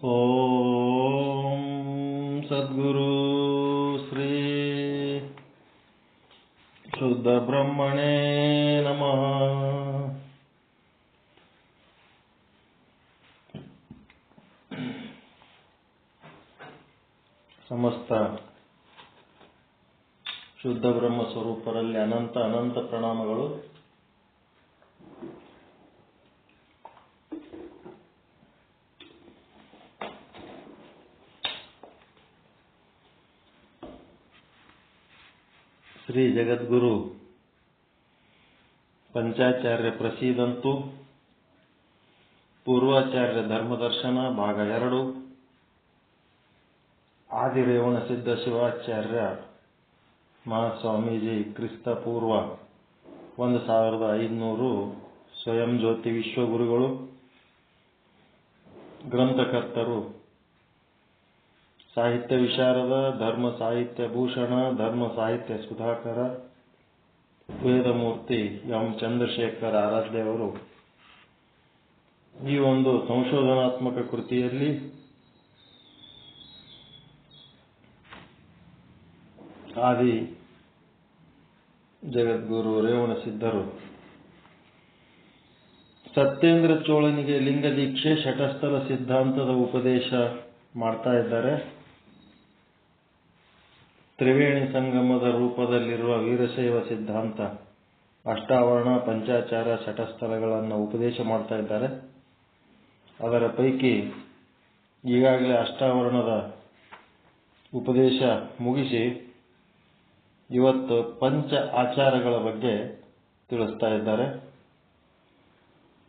ಓಂ ಸದ್ಗುರು ಶ್ರೀ ಶುದ್ಧ ಬ್ರಹ್ಮಣೇ ನಮಃ. ಸಮಸ್ತ ಶುದ್ಧ ಬ್ರಹ್ಮ ಸ್ವರೂಪರಲ್ಲಿ ಅನಂತ ಅನಂತ ಪ್ರಣಾಮಗಳು. ಶ್ರೀ ಜಗದ್ಗುರು ಪಂಚಾಚಾರ್ಯ ಪ್ರಸೀದಂತು ಪೂರ್ವಾಚಾರ್ಯ ಧರ್ಮದರ್ಶನ ಭಾಗ 2 ಆದಿರೇವಣ ಸಿದ್ಧ ಶಿವಾಚಾರ್ಯ ಮಹಾಸ್ವಾಮೀಜಿ ಕ್ರಿಸ್ತ ಪೂರ್ವ 1500 ಸ್ವಯಂ ಜ್ಯೋತಿ ವಿಶ್ವಗುರುಗಳು, ಗ್ರಂಥಕರ್ತರು ಸಾಹಿತ್ಯ ವಿಶಾರದ ಧರ್ಮ ಸಾಹಿತ್ಯ ಭೂಷಣ ಧರ್ಮ ಸಾಹಿತ್ಯ ಸುಧಾಕರ ವೇದಮೂರ್ತಿ ಎಂ ಚಂದ್ರಶೇಖರ್ ಆರಾಧ್ಯವರು ಈ ಒಂದು ಸಂಶೋಧನಾತ್ಮಕ ಕೃತಿಯಲ್ಲಿ ಆದಿ ಜಗದ್ಗುರು ರೇವಣ ಸಿದ್ಧರು ಸತ್ಯೇಂದ್ರ ಚೋಳನಿಗೆ ಲಿಂಗ ದೀಕ್ಷೆ ಶಟಸ್ಥಲ ಸಿದ್ಧಾಂತದ ಉಪದೇಶ ಮಾಡ್ತಾ ಇದ್ದಾರೆ. ತ್ರಿವೇಣಿ ಸಂಗಮದ ರೂಪದಲ್ಲಿರುವ ವೀರಶೈವ ಸಿದ್ಧಾಂತ, ಅಷ್ಟಾವರಣ, ಪಂಚಾಚಾರ, ಶಟಸ್ಥಲಗಳನ್ನು ಉಪದೇಶ ಮಾಡ್ತಾ ಇದ್ದಾರೆ. ಅದರ ಪೈಕಿ ಈಗಾಗಲೇ ಅಷ್ಟಾವರಣದ ಉಪದೇಶ ಮುಗಿಸಿ ಇವತ್ತು ಪಂಚ ಆಚಾರಗಳ ಬಗ್ಗೆ ತಿಳಿಸ್ತಾ ಇದ್ದಾರೆ.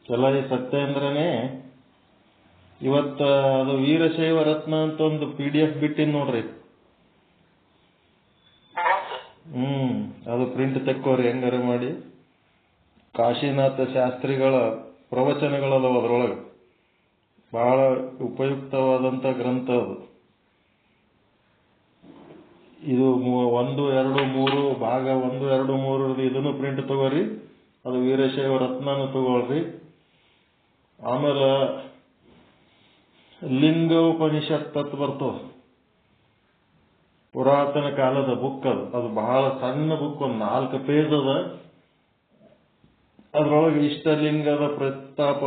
ಎಲ್ಲ ಈ ಸತ್ಯೇಂದ್ರನೇ ಇವತ್ತು ಅದು ವೀರಶೈವ ರತ್ನ ಅಂತ ಒಂದು PDF ಬಿಟ್ಟಿನ್ ನೋಡ್ರಿ. ಅದು ಪ್ರಿಂಟ್ ತೆಕ್ಕೋರಿ ಹೆಂಗಾರ ಮಾಡಿ. ಕಾಶಿನಾಥ ಶಾಸ್ತ್ರಿಗಳ ಪ್ರವಚನಗಳದವ ಅದರೊಳಗೆ. ಬಹಳ ಉಪಯುಕ್ತವಾದಂತ ಗ್ರಂಥ ಅದು. ಇದು 1, 2, 3 ಭಾಗ 1, 2, 3 ಇದನ್ನು ಪ್ರಿಂಟ್ ತಗೋರಿ. ಅದು ವೀರಶೈವ ರತ್ನನು ತಗೊಳ್ರಿ. ಆಮೇಲೆ ಲಿಂಗ ಉಪನಿಷತ್ ಅಂತ ಬರ್ತವ, ಪುರಾತನ ಕಾಲದ ಬುಕ್. ಅದು ಬಹಳ ಸಣ್ಣ ಬುಕ್, ಒಂದು 4 ಪೇಜ್ ಅದ. ಅದ್ರೊಳಗೆ ಇಷ್ಟಲಿಂಗದ ಪ್ರಸ್ತಾಪ,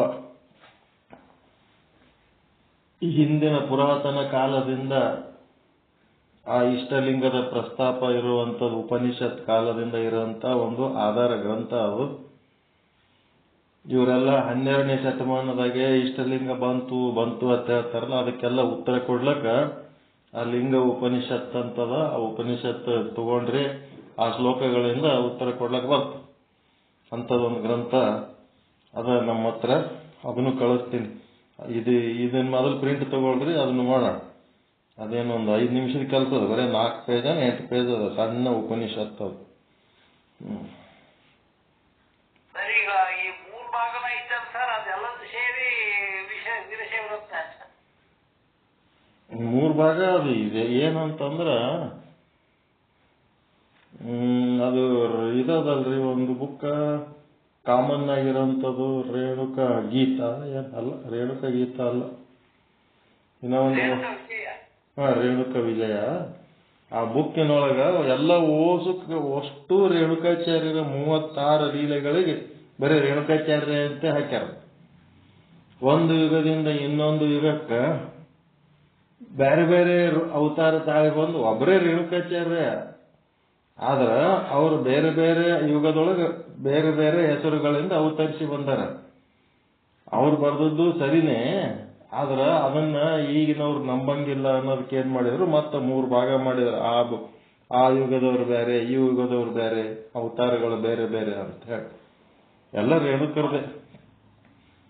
ಈ ಹಿಂದಿನ ಪುರಾತನ ಕಾಲದಿಂದ ಆ ಇಷ್ಟಲಿಂಗದ ಪ್ರಸ್ತಾಪ ಇರುವಂತದ್ದು ಉಪನಿಷತ್ ಕಾಲದಿಂದ ಇರುವಂತ ಒಂದು ಆಧಾರ ಗ್ರಂಥ ಅದು. ಇವರೆಲ್ಲ 12ನೇ ಶತಮಾನದಾಗೆ ಇಷ್ಟಲಿಂಗ ಬಂತು ಅಂತ ಹೇಳ್ತಾರಲ್ಲ, ಅದಕ್ಕೆಲ್ಲ ಉತ್ತರ ಕೊಡ್ಲಕ್ಕ ಆ ಲಿಂಗ ಉಪನಿಷತ್ ಅಂತದ. ಆ ಉಪನಿಷತ್ ತಗೊಂಡ್ರೆ ಆ ಶ್ಲೋಕಗಳಿಂದ ಉತ್ತರ ಕೊಡ್ಲಕ್ ಬರ್ತು. ಅಂಥದ್ದೊಂದು ಗ್ರಂಥ ಅದ ನಮ್ಮ ಹತ್ರ. ಅದನ್ನು ಕಳಿಸ್ತೀನಿ. ಇದನ್ನ ಮೊದಲು ಪ್ರಿಂಟ್ ತಗೊಳ್ರಿ, ಅದನ್ನು ಮಾಡೋಣ. ಅದೇನೊಂದು 5 ನಿಮಿಷದ ಕೆಲಸ ಅದ. ಬರೀ 4 ಪೇಜ 8 ಪೇಜ್ ಅದ, ಸಣ್ಣ ಉಪನಿಷತ್ ಅದು. ಮೂರು ಭಾಗ ಅದು ಇದೆ. ಏನಂತಂದ್ರ ಅದು ಇದಲ್ರಿ, ಒಂದು ಬುಕ್ಕ ಕಾಮನ್ ಆಗಿರೋಂಥದ್ದು ರೇಣುಕ ಗೀತ ಅಲ್ಲ, ರೇಣುಕ ಗೀತ ಅಲ್ಲ, ಇನ್ನ ಒಂದು ರೇಣುಕ ವಿಜಯ. ಆ ಬುಕ್ಕಿನೊಳಗ ಎಲ್ಲ ಅಷ್ಟು ರೇಣುಕಾಚಾರ್ಯರ 36 ಲೀಲೆಗಳಿಗೆ ಬರೀ ರೇಣುಕಾಚಾರ್ಯ ಅಂತ ಹಾಕ್ಯಾರ. ಒಂದು ಯುಗದಿಂದ ಇನ್ನೊಂದು ಯುಗಕ್ಕ ಬೇರೆ ಬೇರೆ ಅವತಾರ ತಾಳಿ ಬಂದು ಒಬ್ಬರೇ ರೇಣುಕಾಚಾರ್ಯ. ಆದ್ರ ಅವರು ಬೇರೆ ಬೇರೆ ಯುಗದೊಳಗೆ ಬೇರೆ ಬೇರೆ ಹೆಸರುಗಳಿಂದ ಅವತರಿಸಿ ಬಂದಾರ. ಅವ್ರು ಬರ್ದದ್ದು ಸರಿನೇ, ಆದ್ರ ಅದನ್ನ ಈಗಿನವ್ರು ನಂಬಂಗಿಲ್ಲ ಅನ್ನೋದಕ್ಕೆ ಏನ್ ಮಾಡಿದ್ರು, ಮತ್ತೆ 3 ಭಾಗ ಮಾಡಿದ್ರು. ಆ ಯುಗದವ್ರು ಬೇರೆ, ಈ ಯುಗದವ್ರು ಬೇರೆ, ಅವತಾರಗಳು ಬೇರೆ ಬೇರೆ ಅಂತ ಹೇಳಿ ಎಲ್ಲ ರೇಣುಕರದೆ.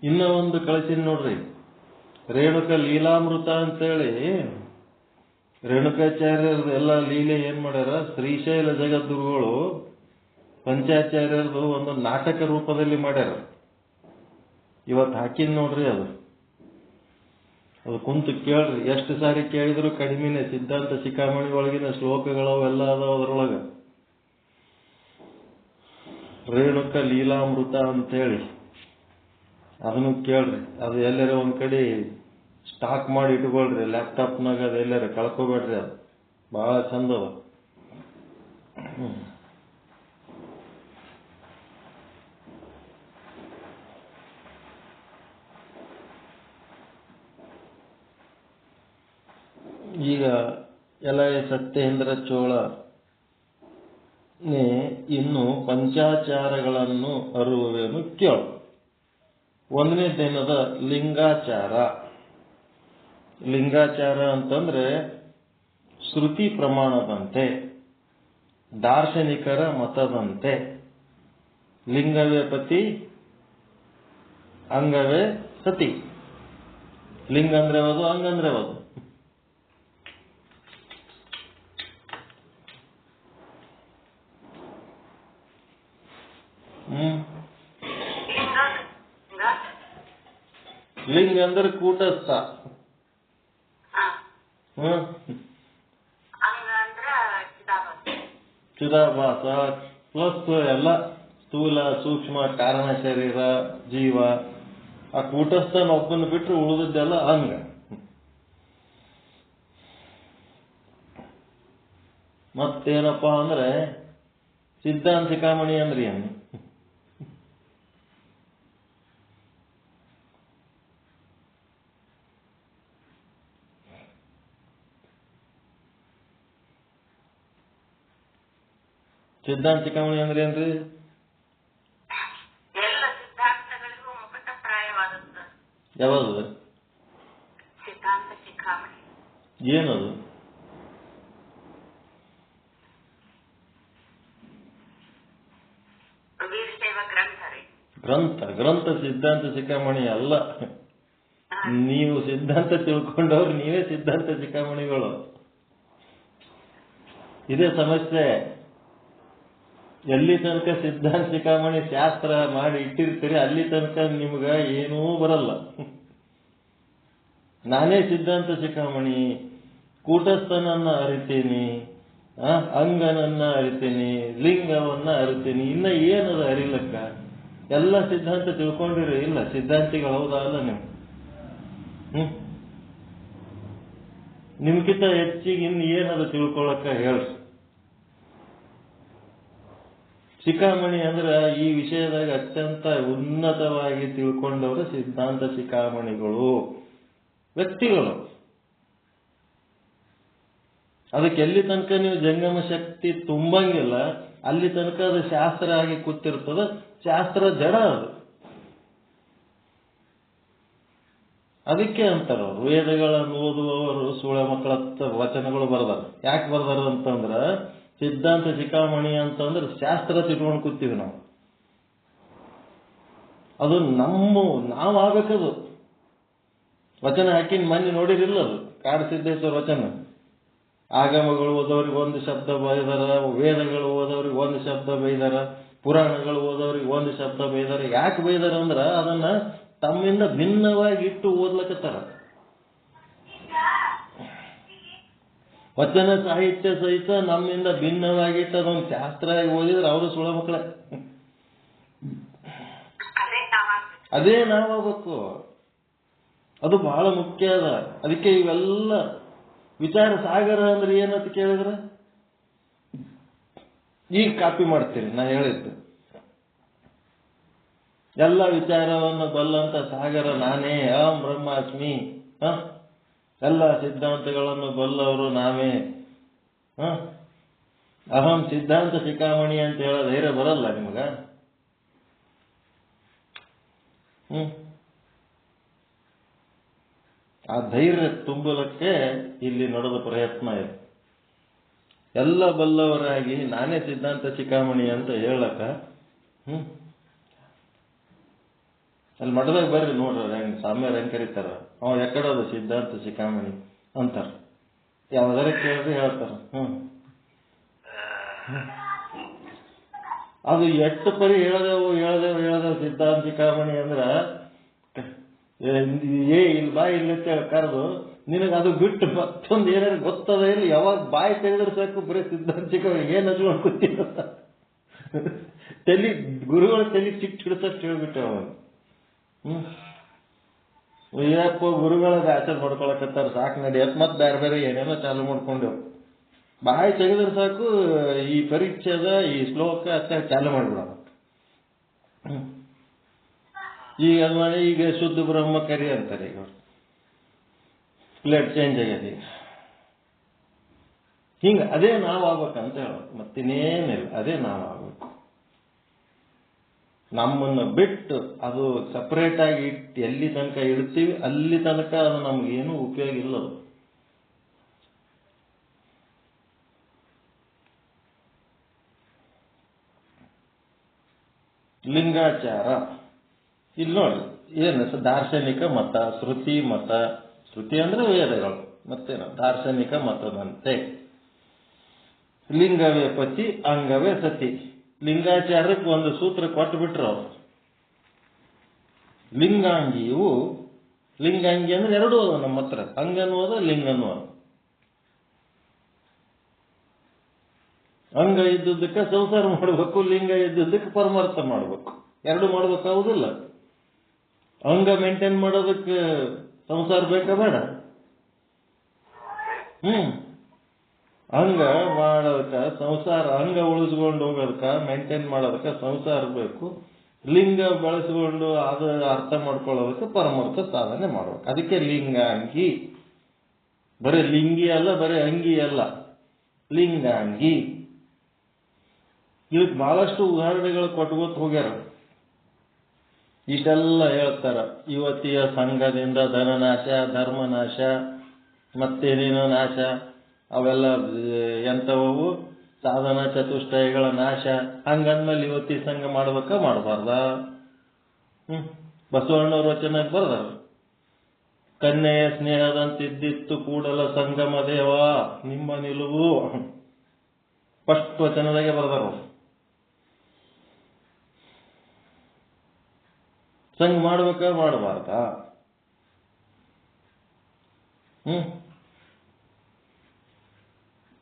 ಇನ್ನ ಒಂದು ಕಳಿಸಿನ್ ನೋಡ್ರಿ, ರೇಣುಕ ಲೀಲಾಮೃತ ಅಂತೇಳಿ. ರೇಣುಕಾಚಾರ್ಯರದು ಎಲ್ಲ ಲೀಲೆ ಏನ್ ಮಾಡ್ಯಾರ, ಶ್ರೀಶೈಲ ಜಗದ್ಗುರುಗಳು ಪಂಚಾಚಾರ್ಯರದು ಒಂದು ನಾಟಕ ರೂಪದಲ್ಲಿ ಮಾಡ್ಯಾರ. ಇವತ್ತು ಹಾಕಿನ್ ನೋಡ್ರಿ. ಅದು ಕುಂತು ಕೇಳ್ರಿ, ಎಷ್ಟು ಸಾರಿ ಕೇಳಿದ್ರು ಕಡಿಮೆನೆ. ಸಿದ್ಧಾಂತ ಶಿಖಾಮಣಿ ಒಳಗಿನ ಶ್ಲೋಕಗಳವೆಲ್ಲ ಅದಾವ ಅದ್ರೊಳಗ. ರೇಣುಕ ಲೀಲಾಮೃತ ಅಂತೇಳಿ ಅದನ್ನು ಕೇಳ್ರಿ. ಅದು ಎಲ್ಲರ ಒಂದ್ ಕಡೆ ಸ್ಟಾಕ್ ಮಾಡಿ ಇಟ್ಕೊಳ್ರಿ, ಲ್ಯಾಪ್ಟಾಪ್ನಾಗ ಅದು ಎಲ್ಲಾರ ಕಳ್ಕೊಬೇಡ್ರಿ, ಅದು ಭಾಳ ಚಂದ ಅದ. ಈಗ ಎಲೈ ಸತ್ಯೇಂದ್ರ ಚೋಳ ಇನ್ನು ಪಂಚಾಚಾರಗಳನ್ನು ಅರುವೆನು ಕೇಳು. 1ನೇ ದಿನದ ಲಿಂಗಾಚಾರ. ಲಿಂಗಾಚಾರ ಅಂತಂದ್ರೆ ಶ್ರುತಿ ಪ್ರಮಾಣದಂತೆ, ದಾರ್ಶನಿಕರ ಮತದಂತೆ ಲಿಂಗವೇ ಪತಿ ಅಂಗವೇ ಸತಿ. ಲಿಂಗ ಅಂದ್ರೆ ಯಾವುದು, ಅಂಗಂದ್ರೆ ಯಾವುದು? ಲಿಂಗ ಅಂದ್ರೆ ಕೂಟಸ್ಥ. ಚಿದಾಭಾಸ ಪ್ಲಸ್ ಎಲ್ಲ ಸ್ಥೂಲ ಸೂಕ್ಷ್ಮ ಕಾರಣ ಶರೀರ ಜೀವ. ಆ ಕೂಟಸ್ಥನ ಒಬ್ಬನ ಬಿಟ್ಟರೆ ಉಳಿದದ್ದೆಲ್ಲ ಅಂಗ. ಮತ್ತೇನಪ್ಪಾ ಅಂದ್ರೆ ಸಿದ್ಧಾಂತ ಶಿಖಾಮಣಿ ಅಂದ್ರೆ ಏನು? ಸಿದ್ಧಾಂತ ಶಿಖಾಮಣಿ ಅಂದ್ರೆ ಏನ್ರಿ? ಎಲ್ಲ ಸಿದ್ಧಾಂತಗಳಿಗೂ ಮುಕುಟಪ್ರಾಯವಾದದ್ದು ಯಾವುದು? ಸಿದ್ಧಾಂತ ಶಿಖಾಮಣಿ. ಏನದು? ವೀರಶೈವ ಗ್ರಂಥ ರೀ. ಗ್ರಂಥ ಸಿದ್ಧಾಂತ ಶಿಖಾಮಣಿ ಅಲ್ಲ. ನೀವು ಸಿದ್ಧಾಂತ ತಿಳ್ಕೊಂಡವ್ರು ನೀವೇ ಸಿದ್ಧಾಂತ ಶಿಖಾಮಣಿಗಳು. ಇದೇ ಸಮಸ್ಯೆ. ಎಲ್ಲಿ ತನಕ ಸಿದ್ಧಾಂತ ಶಿಖಾಮಣಿ ಶಾಸ್ತ್ರ ಮಾಡಿ ಇಟ್ಟಿರ್ತೀರಿ ಅಲ್ಲಿ ತನಕ ನಿಮ್ಗ ಏನೂ ಬರಲ್ಲ. ನಾನೇ ಸಿದ್ಧಾಂತ ಶಿಖಾಮಣಿ, ಕೂಟಸ್ಥನನ್ನ ಅರಿತೀನಿ, ಅಂಗನನ್ನ ಅರಿತೀನಿ, ಲಿಂಗವನ್ನ ಅರಿತೀನಿ, ಇನ್ನ ಏನದ ಅರಿಲಕ್ಕ? ಎಲ್ಲ ಸಿದ್ಧಾಂತ ತಿಳ್ಕೊಂಡಿರಿ ಇಲ್ಲ? ಸಿದ್ಧಾಂತಿಗಳು ಹೌದಾ ಅಲ್ಲ ನೀವು? ನಿಮ್ಗಿಂತ ಹೆಚ್ಚಿಗೆ ಇನ್ನು ಏನದ ತಿಳ್ಕೊಳಕ್ಕ ಹೇಳ್ರಿ. ಶಿಖಾಮಣಿ ಅಂದ್ರೆ ಈ ವಿಷಯದಾಗ ಅತ್ಯಂತ ಉನ್ನತವಾಗಿ ತಿಳ್ಕೊಂಡವರು ಸಿದ್ಧಾಂತ ಶಿಖಾಮಣಿಗಳು, ವ್ಯಕ್ತಿಗಳು. ಅದಕ್ಕೆ ಎಲ್ಲಿ ತನಕ ನೀವು ಜಂಗಮ ಶಕ್ತಿ ತುಂಬಂಗಿಲ್ಲ ಅಲ್ಲಿ ತನಕ ಅದು ಶಾಸ್ತ್ರ ಆಗಿ ಕೂತಿರ್ತದ. ಶಾಸ್ತ್ರ ಜಡ ಅದು. ಅದಕ್ಕೆ ಅಂತಾರವ್ರು ವೇದಗಳನ್ನು ಓದುವವರು ಸುಳ ಮಕ್ಕಳ ವಚನಗಳು ಬರ್ದಾರ. ಯಾಕೆ ಬರ್ದಾರ ಅಂತಂದ್ರ ಸಿದ್ಧಾಂತ ಶಿಖಾಮಣಿ ಅಂತಂದ್ರೆ ಶಾಸ್ತ್ರ ತಿಳ್ಕೊಂಡು ಕೂತೀವಿ ನಾವು. ಅದು ನಾವಾಗಬೇಕದು. ವಚನ ಹಾಕಿನ ಮನೆ ನೋಡಿರಿಲ್ಲ, ಅದು ಕಾಡಸಿದ್ದೇಶ್ವರ ವಚನ. ಆಗಮಗಳು ಓದೋರಿಗೆ ಒಂದು ಶಬ್ದ ಬೈದಾರ, ವೇದಗಳು ಓದೋರಿಗೆ ಒಂದು ಶಬ್ದ ಬೈದಾರ, ಪುರಾಣಗಳು ಓದೋರಿಗೆ ಒಂದು ಶಬ್ದ ಬೈದಾರ. ಯಾಕೆ ಬೈದಾರ ಅಂದ್ರ ಅದನ್ನ ತಮ್ಮಿಂದ ಭಿನ್ನವಾಗಿ ಇಟ್ಟು ಓದ್ಲಕತ್ತಾರ. ವಚನ ಸಾಹಿತ್ಯ ಸಹಿತ ನಮ್ಮಿಂದ ಭಿನ್ನವಾಗಿಟ್ಟು ಅದೊಂದು ಶಾಸ್ತ್ರ ಓದಿದ್ರೆ ಅವರು ಸುಳ ಮಕ್ಕಳ. ಅದೇ ನಾವಾಗಬೇಕು. ಅದು ಬಹಳ ಮುಖ್ಯ ಅದ. ಅದಕ್ಕೆ ಇವೆಲ್ಲ ವಿಚಾರ ಸಾಗರ ಅಂದ್ರೆ ಏನಂತ ಕೇಳಿದ್ರೆ ಈಗ ಕಾಪಿ ಮಾಡ್ತೀರಿ ನಾ ಹೇಳಿದ್ದು. ಎಲ್ಲ ವಿಚಾರವನ್ನು ಬಲ್ಲಂತ ಸಾಗರ ನಾನೇ, ಅಹಂ ಬ್ರಹ್ಮಾಸ್ಮಿ. ಎಲ್ಲ ಸಿದ್ಧಾಂತಗಳನ್ನು ಬಲ್ಲವರು ನಾವೇ. ಅಹಂ ಸಿದ್ಧಾಂತ ಶಿಖಾಮಣಿ ಅಂತ ಹೇಳೋ ಧೈರ್ಯ ಬರಲ್ಲ ನಿಮಗ? ಆ ಧೈರ್ಯ ತುಂಬಲಕ್ಕೆ ಇಲ್ಲಿ ನಡೆದ ಪ್ರಯತ್ನ ಇದೆ. ಎಲ್ಲ ಬಲ್ಲವರಾಗಿ ನಾನೇ ಸಿದ್ಧಾಂತ ಶಿಖಾಮಣಿ ಅಂತ ಹೇಳಕ ಅಲ್ಲಿ ಮಠದಾಗ ಬರ್ರಿ ನೋಡ್ರಿ, ಹೆಂಗ್ ಸಾಮ್ಯ ಹೆಂಗ್ ಕರೀತಾರ. ಅವ ಎಕ್ಕಡೋದು ಸಿದ್ಧಾಂತ ಶಿಖಾಮಣಿ ಅಂತಾರ. ಯಾವ್ದಾರ ಕೇಳ್ರಿ ಹೇಳ್ತಾರ. ಅದು ಎಷ್ಟು ಪರಿ ಹೇಳದೇವು ಸಿದ್ಧಾಂತ ಶಿಖಾಮಣಿ ಅಂದ್ರ ಇಲ್ಲಿ ಬಾಯಿ ಇಲ್ಲ ಕರೆದು ನಿನಗೆ ಅದು ಬಿಟ್ಟು ಮತ್ತೊಂದು ಏನಾರು ಗೊತ್ತದ ಇಲ್ಲ. ಯಾವಾಗ ಬಾಯಿ ತೆಗೆದ್ರೆ ಸಾಕು ಬರೀ ಸಿದ್ಧಾಂತ ಶಿಖಾಮಣಿ ಏನ್ ಹಚ್ಕೊಂಡು ಕೂತಿಲ್ಲ. ಗುರುಗಳ ತಲೆ ಚಿಟ್ಟು ಹಿಡಿಸಷ್ಟು ಹೇಳ್ಬಿಟ್ಟೆ ಅವನು. ಅಯ್ಯಪ್ಪ ಗುರುಗಳದ ಆಚಾರ ಮಾಡ್ಕೊಳಕತ್ತಾರ ಸಾಕು ನಡಿಯತ್ ಮತ್ತೆ ಬೇರೆ ಬೇರೆ ಏನೇನೋ ಚಾಲು ಮಾಡ್ಕೊಂಡೆವು. ಬಾಯಿ ತೆಗೆದ್ರೆ ಸಾಕು ಈ ಪರೀಕ್ಷೆದ ಈ ಶ್ಲೋಕ ಅಂತ ಚಾಲು ಮಾಡಿಬಿಡೋದು. ಈಗ ಅದು ಮಾಡಿ ಈಗ ಶುದ್ಧ ಬ್ರಹ್ಮಕರಿ ಅಂತಾರೆ. ಈಗ ಪ್ಲೇಟ್ ಚೇಂಜ್ ಆಗ್ಯದ. ಈಗ ಹಿಂಗ ಅದೇ ನಾವು ಆಗ್ಬೇಕಂತ ಹೇಳೋದು, ಮತ್ತಿನ್ನೇನಿಲ್ಲ, ಅದೇ ನಾವು ಆಗ್ಬೇಕು. ನಮ್ಮನ್ನು ಬಿಟ್ಟು ಅದು ಸಪರೇಟ್ ಆಗಿ ಇಟ್ಟು ಎಲ್ಲಿ ತನಕ ಇಡ್ತೀವಿ ಅಲ್ಲಿ ತನಕ ಅದು ನಮಗೇನು ಉಪಯೋಗ ಇಲ್ಲದು. ಲಿಂಗಾಚಾರ ಇಲ್ಲಿ ನೋಡಿ ಏನು ದಾರ್ಶನಿಕ ಮತ, ಶ್ರುತಿ ಮತ. ಶ್ರುತಿ ಅಂದ್ರೆ ವೇದಗಳು, ಮತ್ತೇನು ದಾರ್ಶನಿಕ ಮತದಂತೆ. ಲಿಂಗವೇ ಪತಿ ಅಂಗವೇ ಸತಿ. ಲಿಂಗಾಚಾರಕ್ಕೆ ಒಂದು ಸೂತ್ರ ಕೊಟ್ಟು ಬಿಟ್ರು ಅವರು. ಲಿಂಗಾಂಗಿಯು, ಲಿಂಗಾಂಗಿ ಅಂದ್ರೆ ಎರಡೂ ಅದ ನಮ್ಮ ಹತ್ರ, ಅಂಗನೂ ಅದ ಲಿಂಗನೂ ಅದ. ಅಂಗ ಇದ್ದುದಕ್ಕೆ ಸಂಸಾರ ಮಾಡಬೇಕು, ಲಿಂಗ ಇದ್ದುದಕ್ಕೆ ಪರಮಾರ್ಥ ಮಾಡಬೇಕು, ಎರಡು ಮಾಡ್ಬೇಕಾಗುದಿಲ್ಲ. ಅಂಗ ಮೇಂಟೈನ್ ಮಾಡೋದಕ್ಕೆ ಸಂಸಾರ ಬೇಕಾ ಬೇಡ? ಅಂಗ ಮಾಡೋದಕ್ಕೆ ಸಂಸಾರ, ಅಂಗ ಉಳಿಸ್ಕೊಂಡು ಹೋಗೋದಕ್ಕೆ ಮೇಂಟೈನ್ ಮಾಡೋದಕ್ಕೆ ಸಂಸಾರ ಬೇಕು. ಲಿಂಗ ಬೆಳೆಸ್ಕೊಂಡು ಅದು ಅರ್ಥ ಮಾಡ್ಕೊಳ್ಳೋದಕ್ಕೆ ಪರಮಾರ್ಥ ಸಾಧನೆ ಮಾಡ್ಬೇಕು. ಅದಕ್ಕೆ ಲಿಂಗಾಂಗಿ. ಬರೀ ಲಿಂಗಿ ಅಲ್ಲ, ಬರೀ ಅಂಗಿ ಅಲ್ಲ, ಲಿಂಗಾಂಗಿ. ಇದಕ್ಕೆ ಬಹಳಷ್ಟು ಉದಾಹರಣೆಗಳು ಕೊಟ್ಕೋತ ಹೋಗ್ಯಾರ. ಇಷ್ಟೆಲ್ಲ ಹೇಳ್ತಾರ. ಯುವತಿಯ ಸಂಘದಿಂದ ಧನನಾಶ, ಧರ್ಮನಾಶ, ಮತ್ತೇನೇನೋ ನಾಶ, ಅವೆಲ್ಲ ಎಂಥವು ಸಾಧನ ಚತುಷ್ಟಯಗಳ ನಾಶ. ಹಂಗಂದ್ಮೇಲೆ ಯುವತಿ ಸಂಘ ಮಾಡ್ಬೇಕ ಮಾಡಬಾರ್ದ? ಬಸವಣ್ಣವ್ರ ವಚನಕ್ಕೆ ಬರ್ದಾರ. ಕನ್ಯೆಯ ಸ್ನೇಹದಂತಿದ್ದಿತ್ತು ಕೂಡಲ ಸಂಗಮ ದೇವ ನಿಮ್ಮ ನಿಲುವು. ಫಸ್ಟ್ ವಚನದಾಗೆ ಬರ್ದಾರ. ಸಂಘ ಮಾಡ್ಬೇಕ ಮಾಡಬಾರ್ದ?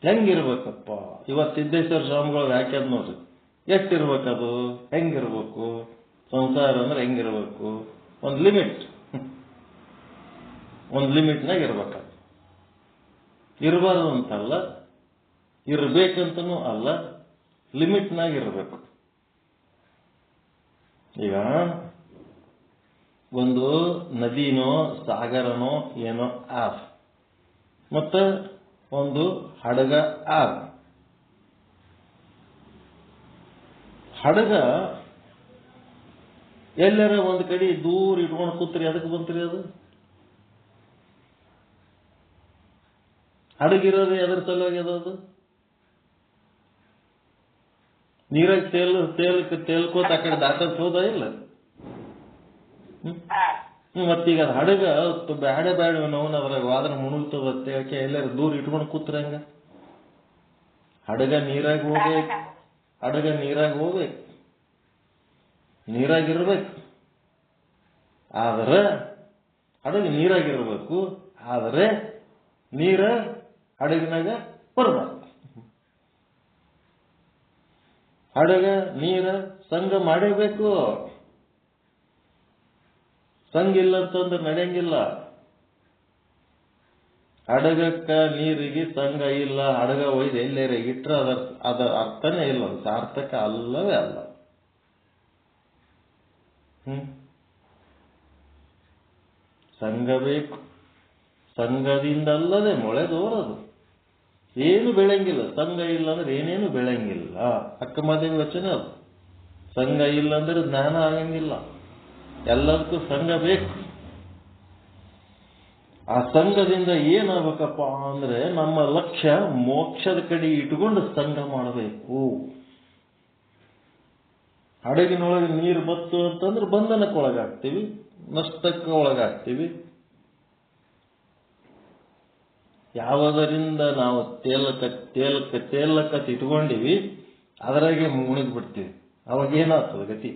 ಹೆಂಗಿರ್ಬೇಕಪ್ಪ? ಇವತ್ತು ಸಿದ್ದೇಶ್ವರ ಸ್ವಾಮಿಗಳು ಹಾಕ್ಯದ್ ನೋಡ್ರಿ, ಎಷ್ಟಿರ್ಬೇಕದು? ಹೆಂಗಿರ್ಬೇಕು ಸಂಸಾರ ಅಂದ್ರೆ? ಹೆಂಗಿರ್ಬೇಕು? ಒಂದು ಲಿಮಿಟ್, ಒಂದು ಲಿಮಿಟ್ನಾಗ ಇರ್ಬೇಕದು. ಇರಬಾರ್ದು ಅಂತಲ್ಲ, ಇರ್ಬೇಕಂತನೂ ಅಲ್ಲ, ಲಿಮಿಟ್ನಾಗ ಇರಬೇಕು. ಈಗ ಒಂದು ನದಿನೋ ಸಾಗರನೋ ಏನೋ ಆಫ್, ಮತ್ತು ಒಂದು ಹಡಗ ಆಫ್. ಹಡಗ ಎಲ್ಲರ ಒಂದು ಕಡೆ ದೂರ ಇಟ್ಕೊಂಡು ಕೂತ್ರಿ, ಅದಕ್ಕೆ ಬಂತ್ರಿ ಅದು. ಹಡಗಿರೋದು ಎದ್ರ ಸಲುವಾಗಿ ಅದು? ನೀರಾಗ ತೇಲ್ಕೋತ ಆ ಕಡೆ ದಾಟಕ್ ಹೋದ ಇಲ್ಲ. ಮತ್ತೀಗ ಅದು ಹಡಗ ಬ್ಯಾಡ ಬ್ಯಾಡ ನೋವು ಅದ್ರಾಗ ವಾದ್ರ ಮುಣುಗ್ತದ ತೇಳಕ್ಕೆ ಎಲ್ಲರೂ ದೂರ ಇಟ್ಕೊಂಡು ಕೂತ್ರ ಹಂಗ. ಹಡಗ ನೀರಾಗ ಹೋಗ್ಬೇಕು, ಹಡಗ ನೀರಾಗ ಹೋಗ್ಬೇಕು, ನೀರಾಗಿರ್ಬೇಕು. ಆದ್ರೆ ಹಡಗ ನೀರಾಗಿರ್ಬೇಕು, ಆದರೆ ನೀರ ಹಡಗಿನಾಗ ಬರಬಾರ್ದು. ಹಡಗ ನೀರ ಸಂಘ ಮಾಡೇಬೇಕು. ಸಂಘ ಇಲ್ಲ ಅಂತಂದ್ರೆ ನಡೆಯಂಗಿಲ್ಲ. ಹಡಗಕ್ಕ ನೀರಿಗೆ ಸಂಘ ಇಲ್ಲ, ಹಡಗ ಒಯ್ದು ಎಲ್ಲೇರ ಇಟ್ರ ಅದರ ಅರ್ಥನೇ ಇಲ್ಲ, ಸಾರ್ಥಕ ಅಲ್ಲವೇ ಅಲ್ಲ. ಸಂಘ ಬೇಕು. ಸಂಘದಿಂದಲ್ಲದೆ ಮೊಳೆದೋರದು. ಏನು ಬೆಳಂಗಿಲ್ಲ. ಸಂಘ ಇಲ್ಲ ಅಂದ್ರೆ ಏನೇನು ಬೆಳಂಗಿಲ್ಲ. ಅಕ್ಕಮಹಾದೇವಿ ವಚನ ಅದು. ಸಂಘ ಇಲ್ಲ ಅಂದ್ರೆ ಜ್ಞಾನ ಆಗಂಗಿಲ್ಲ. ಎಲ್ಲದಕ್ಕೂ ಸಂಘ ಬೇಕು. ಆ ಸಂಘದಿಂದ ಏನಾಗಬೇಕಪ್ಪ ಅಂದ್ರೆ ನಮ್ಮ ಲಕ್ಷ್ಯ ಮೋಕ್ಷದ ಕಡೆ ಇಟ್ಕೊಂಡು ಸಂಘ ಮಾಡಬೇಕು. ಹಡಗಿನೊಳಗೆ ನೀರು ಬತ್ತು ಅಂತಂದ್ರೆ ಬಂಧನಕ್ಕೆ ಒಳಗಾಗ್ತೀವಿ, ನಷ್ಟಕ್ಕೆ ಒಳಗಾಗ್ತೀವಿ. ಯಾವುದರಿಂದ ನಾವು ತೇಲಕ್ಕ ಇಟ್ಕೊಂಡಿವಿ ಅದರಾಗೆ ಮುಳುಗ್ಬಿಡ್ತೀವಿ. ಅವಾಗ ಏನಾಗ್ತದ ಗತಿ?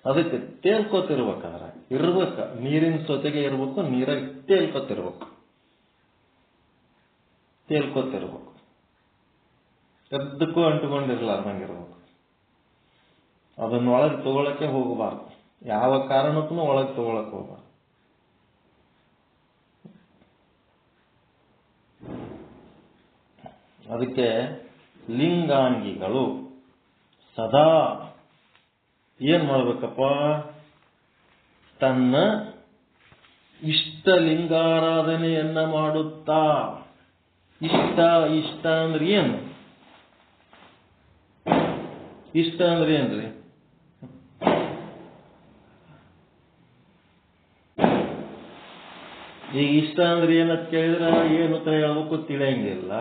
ಅದಕ್ಕೆ ತೇಲ್ಕೋತಿರ್ಬೇಕಾದ್ರೆ ಇರ್ಬೇಕ, ನೀರಿನ ಜೊತೆಗೆ ಇರ್ಬೇಕು, ನೀರಾಗಿ ತೇಲ್ಕೋತಿರ್ಬೇಕು. ಎದ್ದಕ್ಕೂ ಅಂಟುಕೊಂಡಿರ್ಲಾರ್ದಂಗಿರ್ಬೇಕು. ಅದನ್ನ ಒಳಗೆ ತಗೊಳಕ್ಕೆ ಹೋಗಬಾರ್ದು. ಯಾವ ಕಾರಣಕ್ಕೂ ಒಳಗೆ ತಗೊಳಕ್ ಹೋಗಬಾರ್ದು. ಅದಕ್ಕೆ ಲಿಂಗಾಂಗಿಗಳು ಸದಾ ಏನ್ ಮಾಡ್ಬೇಕಪ್ಪ, ತನ್ನ ಇಷ್ಟಲಿಂಗಾರಾಧನೆಯನ್ನ ಮಾಡುತ್ತಾ. ಇಷ್ಟ ಅಂದ್ರೆ ಏನು? ಇಷ್ಟ ಅಂದ್ರೆ ಏನ್ರಿ? ಈಗ ಇಷ್ಟ ಅಂದ್ರೆ ಏನಂತ ಕೇಳಿದ್ರೆ ಏನು ಉತ್ತರ ಹೇಳ್ಬೇಕು ತಿಳಿಯಂಗಿಲ್ಲ.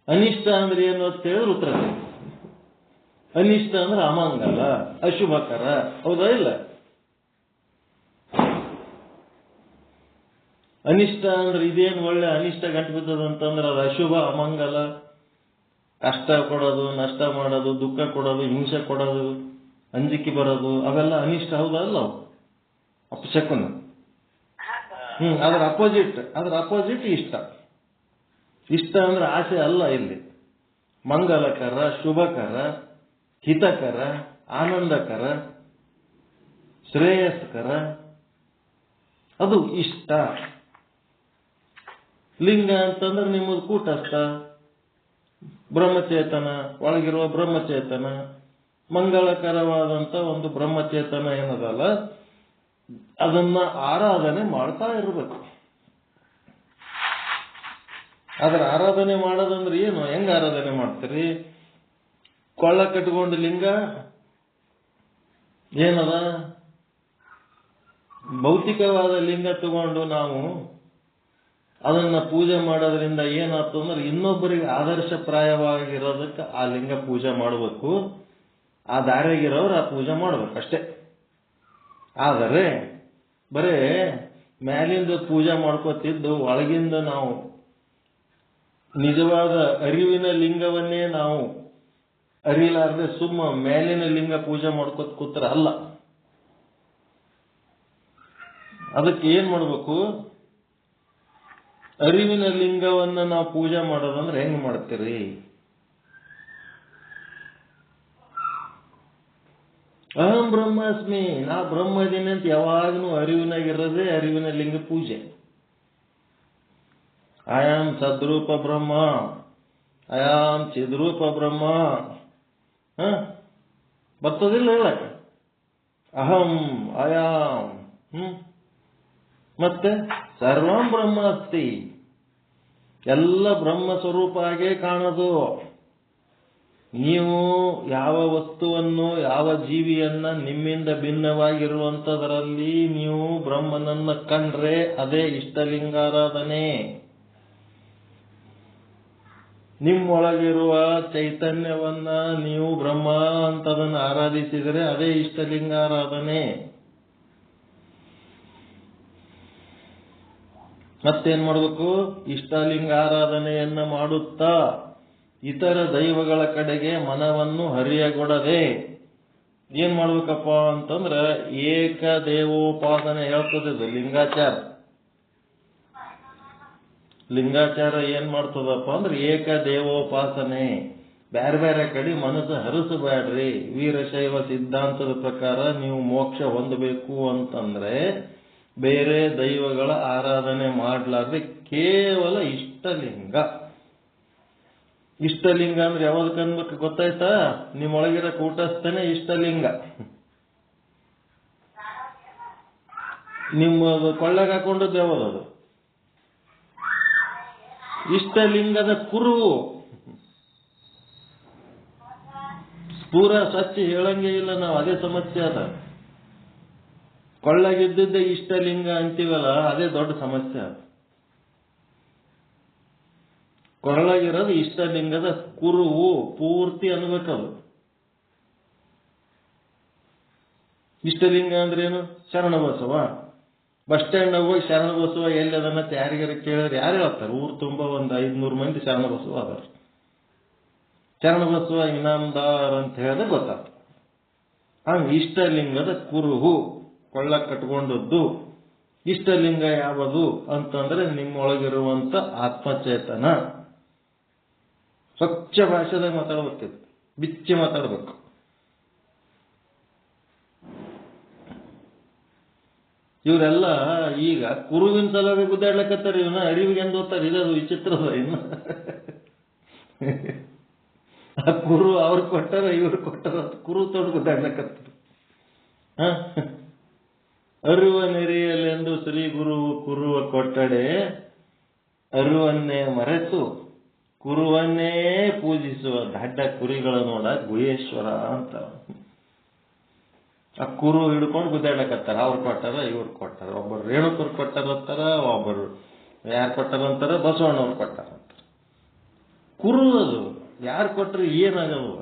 ಅನಿಷ್ಟ ಅಂದ್ರೆ ಏನು ಅಂತ ಹೇಳಿದ್ರೆ ಉತ್ತರ ಸಿಗುತ್ತೆ. ಅನಿಷ್ಟ ಅಂದ್ರೆ ಅಮಂಗಲ, ಅಶುಭಕರ, ಹೌದಾ ಇಲ್ಲ? ಅನಿಷ್ಟ ಅಂದ್ರೆ ಇದೇನು ಒಳ್ಳೆ ಅನಿಷ್ಟ ಗಂಟು ಬಿದ್ದದಂತಂದ್ರೆ ಅದು ಅಶುಭ, ಅಮಂಗಲ, ಕಷ್ಟ ಕೊಡೋದು, ನಷ್ಟ ಮಾಡೋದು, ದುಃಖ ಕೊಡೋದು, ಹಿಂಸೆ ಕೊಡೋದು, ಅಂಜಿಕೆ ಬರೋದು, ಅವೆಲ್ಲ ಅನಿಷ್ಟ, ಹೌದಲ್ಲ? ಅಪಶಕುನ. ಅದರ ಅಪೋಸಿಟ್ ಇಷ್ಟ. ಇಷ್ಟ ಅಂದ್ರೆ ಆಸೆ ಅಲ್ಲ ಇಲ್ಲಿ. ಮಂಗಲಕರ, ಶುಭಕರ, ಹಿತಕರ, ಆನಂದಕರ, ಶ್ರೇಯಸ್ಕರ, ಅದು ಇಷ್ಟ. ಲಿಂಗ ಅಂತಂದ್ರೆ ನಿಮ್ಮದು ಕೂಟಸ್ಥ, ಬ್ರಹ್ಮಚೇತನ, ಒಳಗಿರುವ ಬ್ರಹ್ಮಚೇತನ, ಮಂಗಳಕರವಾದಂತ ಒಂದು ಬ್ರಹ್ಮಚೇತನ ಏನದಲ್ಲ, ಅದನ್ನ ಆರಾಧನೆ ಮಾಡ್ತಾ ಇರಬೇಕು. ಅದರ ಆರಾಧನೆ ಮಾಡೋದಂದ್ರೆ ಏನು? ಹೆಂಗ ಆರಾಧನೆ ಮಾಡ್ತೀರಿ? ಕೊಳ್ಳ ಕಟ್ಕೊಂಡು ಲಿಂಗ ಏನದ? ಭೌತಿಕವಾದ ಲಿಂಗ ತಗೊಂಡು ನಾವು ಅದನ್ನ ಪೂಜೆ ಮಾಡೋದ್ರಿಂದ ಏನಾಯ್ತು ಅಂದ್ರೆ ಇನ್ನೊಬ್ಬರಿಗೆ ಆದರ್ಶಪ್ರಾಯವಾಗಿರೋದಕ್ಕೆ ಆ ಲಿಂಗ ಪೂಜೆ ಮಾಡಬೇಕು. ಆ ದಾರಿಯಾಗಿರೋರು ಆ ಪೂಜೆ ಮಾಡ್ಬೇಕು ಅಷ್ಟೇ. ಆದರೆ ಬರೇ ಮ್ಯಾಲಿಂದ ಪೂಜೆ ಮಾಡ್ಕೋತಿದ್ದು ಒಳಗಿಂದ ನಾವು ನಿಜವಾದ ಅರಿವಿನ ಲಿಂಗವನ್ನೇ ನಾವು ಅರಿಲಾರದೆ ಸುಮ್ಮ ಮೇಲಿನ ಲಿಂಗ ಪೂಜೆ ಮಾಡ್ಕೋತ ಕೂತ್ರ ಅಲ್ಲ. ಅದಕ್ಕೆ ಏನ್ ಮಾಡ್ಬೇಕು? ಅರಿವಿನ ಲಿಂಗವನ್ನ ನಾವು ಪೂಜೆ ಮಾಡೋದಂದ್ರೆ ಹೆಂಗ್ ಮಾಡ್ತೀರಿ? ಅಹಂ ಬ್ರಹ್ಮಾಸ್ಮಿ, ನಾ ಬ್ರಹ್ಮದೀನಿ ಅಂತ ಯಾವಾಗಲೂ ಅರಿವಿನಾಗಿರೋದೇ ಅರಿವಿನ ಲಿಂಗ ಪೂಜೆ. ಅಯಾಮ್ ಸದ್ರೂಪ ಬ್ರಹ್ಮ, ಅಯಾಮ್ ಚಿದ್ರೂಪ ಬ್ರಹ್ಮ. ಬರ್ತದಿಲ್ಲ ಹೇಳಕ? ಅಹಂ ಅಯಾಮ್, ಮತ್ತೆ ಸರ್ವಂ ಬ್ರಹ್ಮ ಅಸ್ತಿ, ಎಲ್ಲ ಬ್ರಹ್ಮ ಸ್ವರೂಪ ಆಗೇ ಕಾಣೋದು. ನೀವು ಯಾವ ವಸ್ತುವನ್ನು, ಯಾವ ಜೀವಿಯನ್ನ ನಿಮ್ಮಿಂದ ಭಿನ್ನವಾಗಿರುವಂತದರಲ್ಲಿ ನೀವು ಬ್ರಹ್ಮನನ್ನ ಕಂಡ್ರೆ ಅದೇ ಇಷ್ಟಲಿಂಗಾರಾಧನೆ. ನಿಮ್ಮೊಳಗಿರುವ ಚೈತನ್ಯವನ್ನ ನೀವು ಬ್ರಹ್ಮ ಅಂತದನ್ನು ಆರಾಧಿಸಿದರೆ ಅದೇ ಇಷ್ಟಲಿಂಗಾರಾಧನೆ. ಮತ್ತೇನ್ ಮಾಡಬೇಕು? ಇಷ್ಟಲಿಂಗಾರಾಧನೆಯನ್ನ ಮಾಡುತ್ತಾ ಇತರ ದೈವಗಳ ಕಡೆಗೆ ಮನವನ್ನು ಹರಿಯಗೊಡದೆ ಏನ್ ಮಾಡ್ಬೇಕಪ್ಪ ಅಂತಂದ್ರ ಏಕ ದೇವೋಪಾಸನೆ ಹೇಳ್ತದೆ ಲಿಂಗಾಚಾರ. ಲಿಂಗಾಚಾರ ಏನ್ ಮಾಡ್ತದಪ್ಪ ಅಂದ್ರೆ ಏಕ ದೇವೋಪಾಸನೆ. ಬೇರೆ ಬೇರೆ ಕಡೆ ಮನಸ್ಸು ಹರಿಸಬೇಡ್ರಿ. ವೀರಶೈವ ಸಿದ್ಧಾಂತದ ಪ್ರಕಾರ ನೀವು ಮೋಕ್ಷ ಹೊಂದಬೇಕು ಅಂತಂದ್ರೆ ಬೇರೆ ದೈವಗಳ ಆರಾಧನೆ ಮಾಡ್ಲಾರ್ದೆ ಕೇವಲ ಇಷ್ಟಲಿಂಗ. ಇಷ್ಟಲಿಂಗ ಅಂದ್ರೆ ಯಾವ್ದಕ್ಕೆ ಅನ್ಬೇಕು ಗೊತ್ತಾಯ್ತಾ? ನಿಮ್ಮೊಳಗಿರೋ ಕೂಟಸ್ಥನೇ ಇಷ್ಟಲಿಂಗ. ನಿಮ್ಮ ಕೊಳ್ಳೆಗೆ ಹಾಕೊಂಡದ್ದು ಯಾವ್ದದು? ಇಷ್ಟಲಿಂಗದ ಕುರು. ಪೂರ ಸ್ವಚ್ಛ ಹೇಳಂಗೇ ಇಲ್ಲ ನಾವು, ಅದೇ ಸಮಸ್ಯೆ ಅದ. ಕೊಳ್ಳಗಿದ್ದ ಇಷ್ಟಲಿಂಗ ಅಂತೀವಲ್ಲ, ಅದೇ ದೊಡ್ಡ ಸಮಸ್ಯೆ ಅದ. ಕೊರಳಗಿರೋದು ಇಷ್ಟಲಿಂಗದ ಕುರುವು ಪೂರ್ತಿ ಅನ್ಬೇಕದು. ಇಷ್ಟಲಿಂಗ ಅಂದ್ರೆ ಏನು? ಶರಣಬಸವ. ಬಸ್ ಸ್ಟ್ಯಾಂಡ್ ಹೋಗಿ ಶರಣಬಸವ ಎಲ್ಲಿ ಅದನ್ನ ಯಾರಿಗಾರ ಕೇಳಿದ್ರೆ ಯಾರು ಹೇಳ್ತಾರೆ? ಊರು ತುಂಬಾ ಒಂದು 500 ಮಂದಿ ಶರಣಬಸವ ಅದಾರ. ಶರಣಬಸವ ಇನಾಮದಾರ್ ಅಂತ ಹೇಳಿದ್ರೆ ಗೊತ್ತಾಗ್ತದೆ. ಹಂಗ ಇಷ್ಟಲಿಂಗದ ಕುರುಹು, ಕೊಳ್ಳ ಕಟ್ಕೊಂಡದ್ದು. ಇಷ್ಟಲಿಂಗ ಯಾವುದು ಅಂತಂದ್ರೆ ನಿಮ್ಮೊಳಗಿರುವಂತ ಆತ್ಮಚೇತನ. ಸ್ವಚ್ಛ ಭಾಷೆದಾಗ ಮಾತಾಡ್ಬೇಕಿತ್ತು, ಬಿಚ್ಚಿ ಮಾತಾಡ್ಬೇಕು. ಇವರೆಲ್ಲ ಈಗ ಕುರುವಿನ ಸಲುವಾಗಿ ಗುದ್ದಾಡ್ಲಕತ್ತಾರೆ. ಇವನ್ನ ಅರಿವಿಗೆ ಎಂದು ಓದ್ತಾರೆ. ಇದದು ವಿಚಿತ್ರದ ಇನ್ನು ಆ ಕುರು ಅವ್ರು ಕೊಟ್ಟಾರ ಇವ್ರು ಕೊಟ್ಟಾರ ಕುರು ತೊಡ್ಗುದಾಡ್ಲಕತ್ತ. ಅರುವ ನೆರೆಯಲೆಂದು ಶ್ರೀ ಗುರು ಕುರುವ ಕೊಟ್ಟಡೆ ಅರುವನ್ನೇ ಮರೆತು ಕುರುವನ್ನೇ ಪೂಜಿಸುವ ದಡ್ಡ ಕುರಿಗಳ ನೋಡ ಗುಹೇಶ್ವರ ಅಂತ. ಆ ಕುರು ಹಿಡ್ಕೊಂಡು ಗುದ್ದಾಡ್ಲಕತ್ತಾರ. ಅವ್ರು ಕೊಟ್ಟಾರ ಇವ್ರು ಕೊಟ್ಟಾರ. ಒಬ್ಬರು ರೇಣುಕರು ಕೊಟ್ಟಾರಂತಾರ, ಒಬ್ಬರು ಯಾರು ಕೊಟ್ಟಾರಂತಾರ, ಬಸವಣ್ಣವ್ರು ಕೊಟ್ಟಾರಂತಾರ. ಕುರು ಅದು ಯಾರು ಕೊಟ್ರೆ ಏನಾಗಲ್ವ?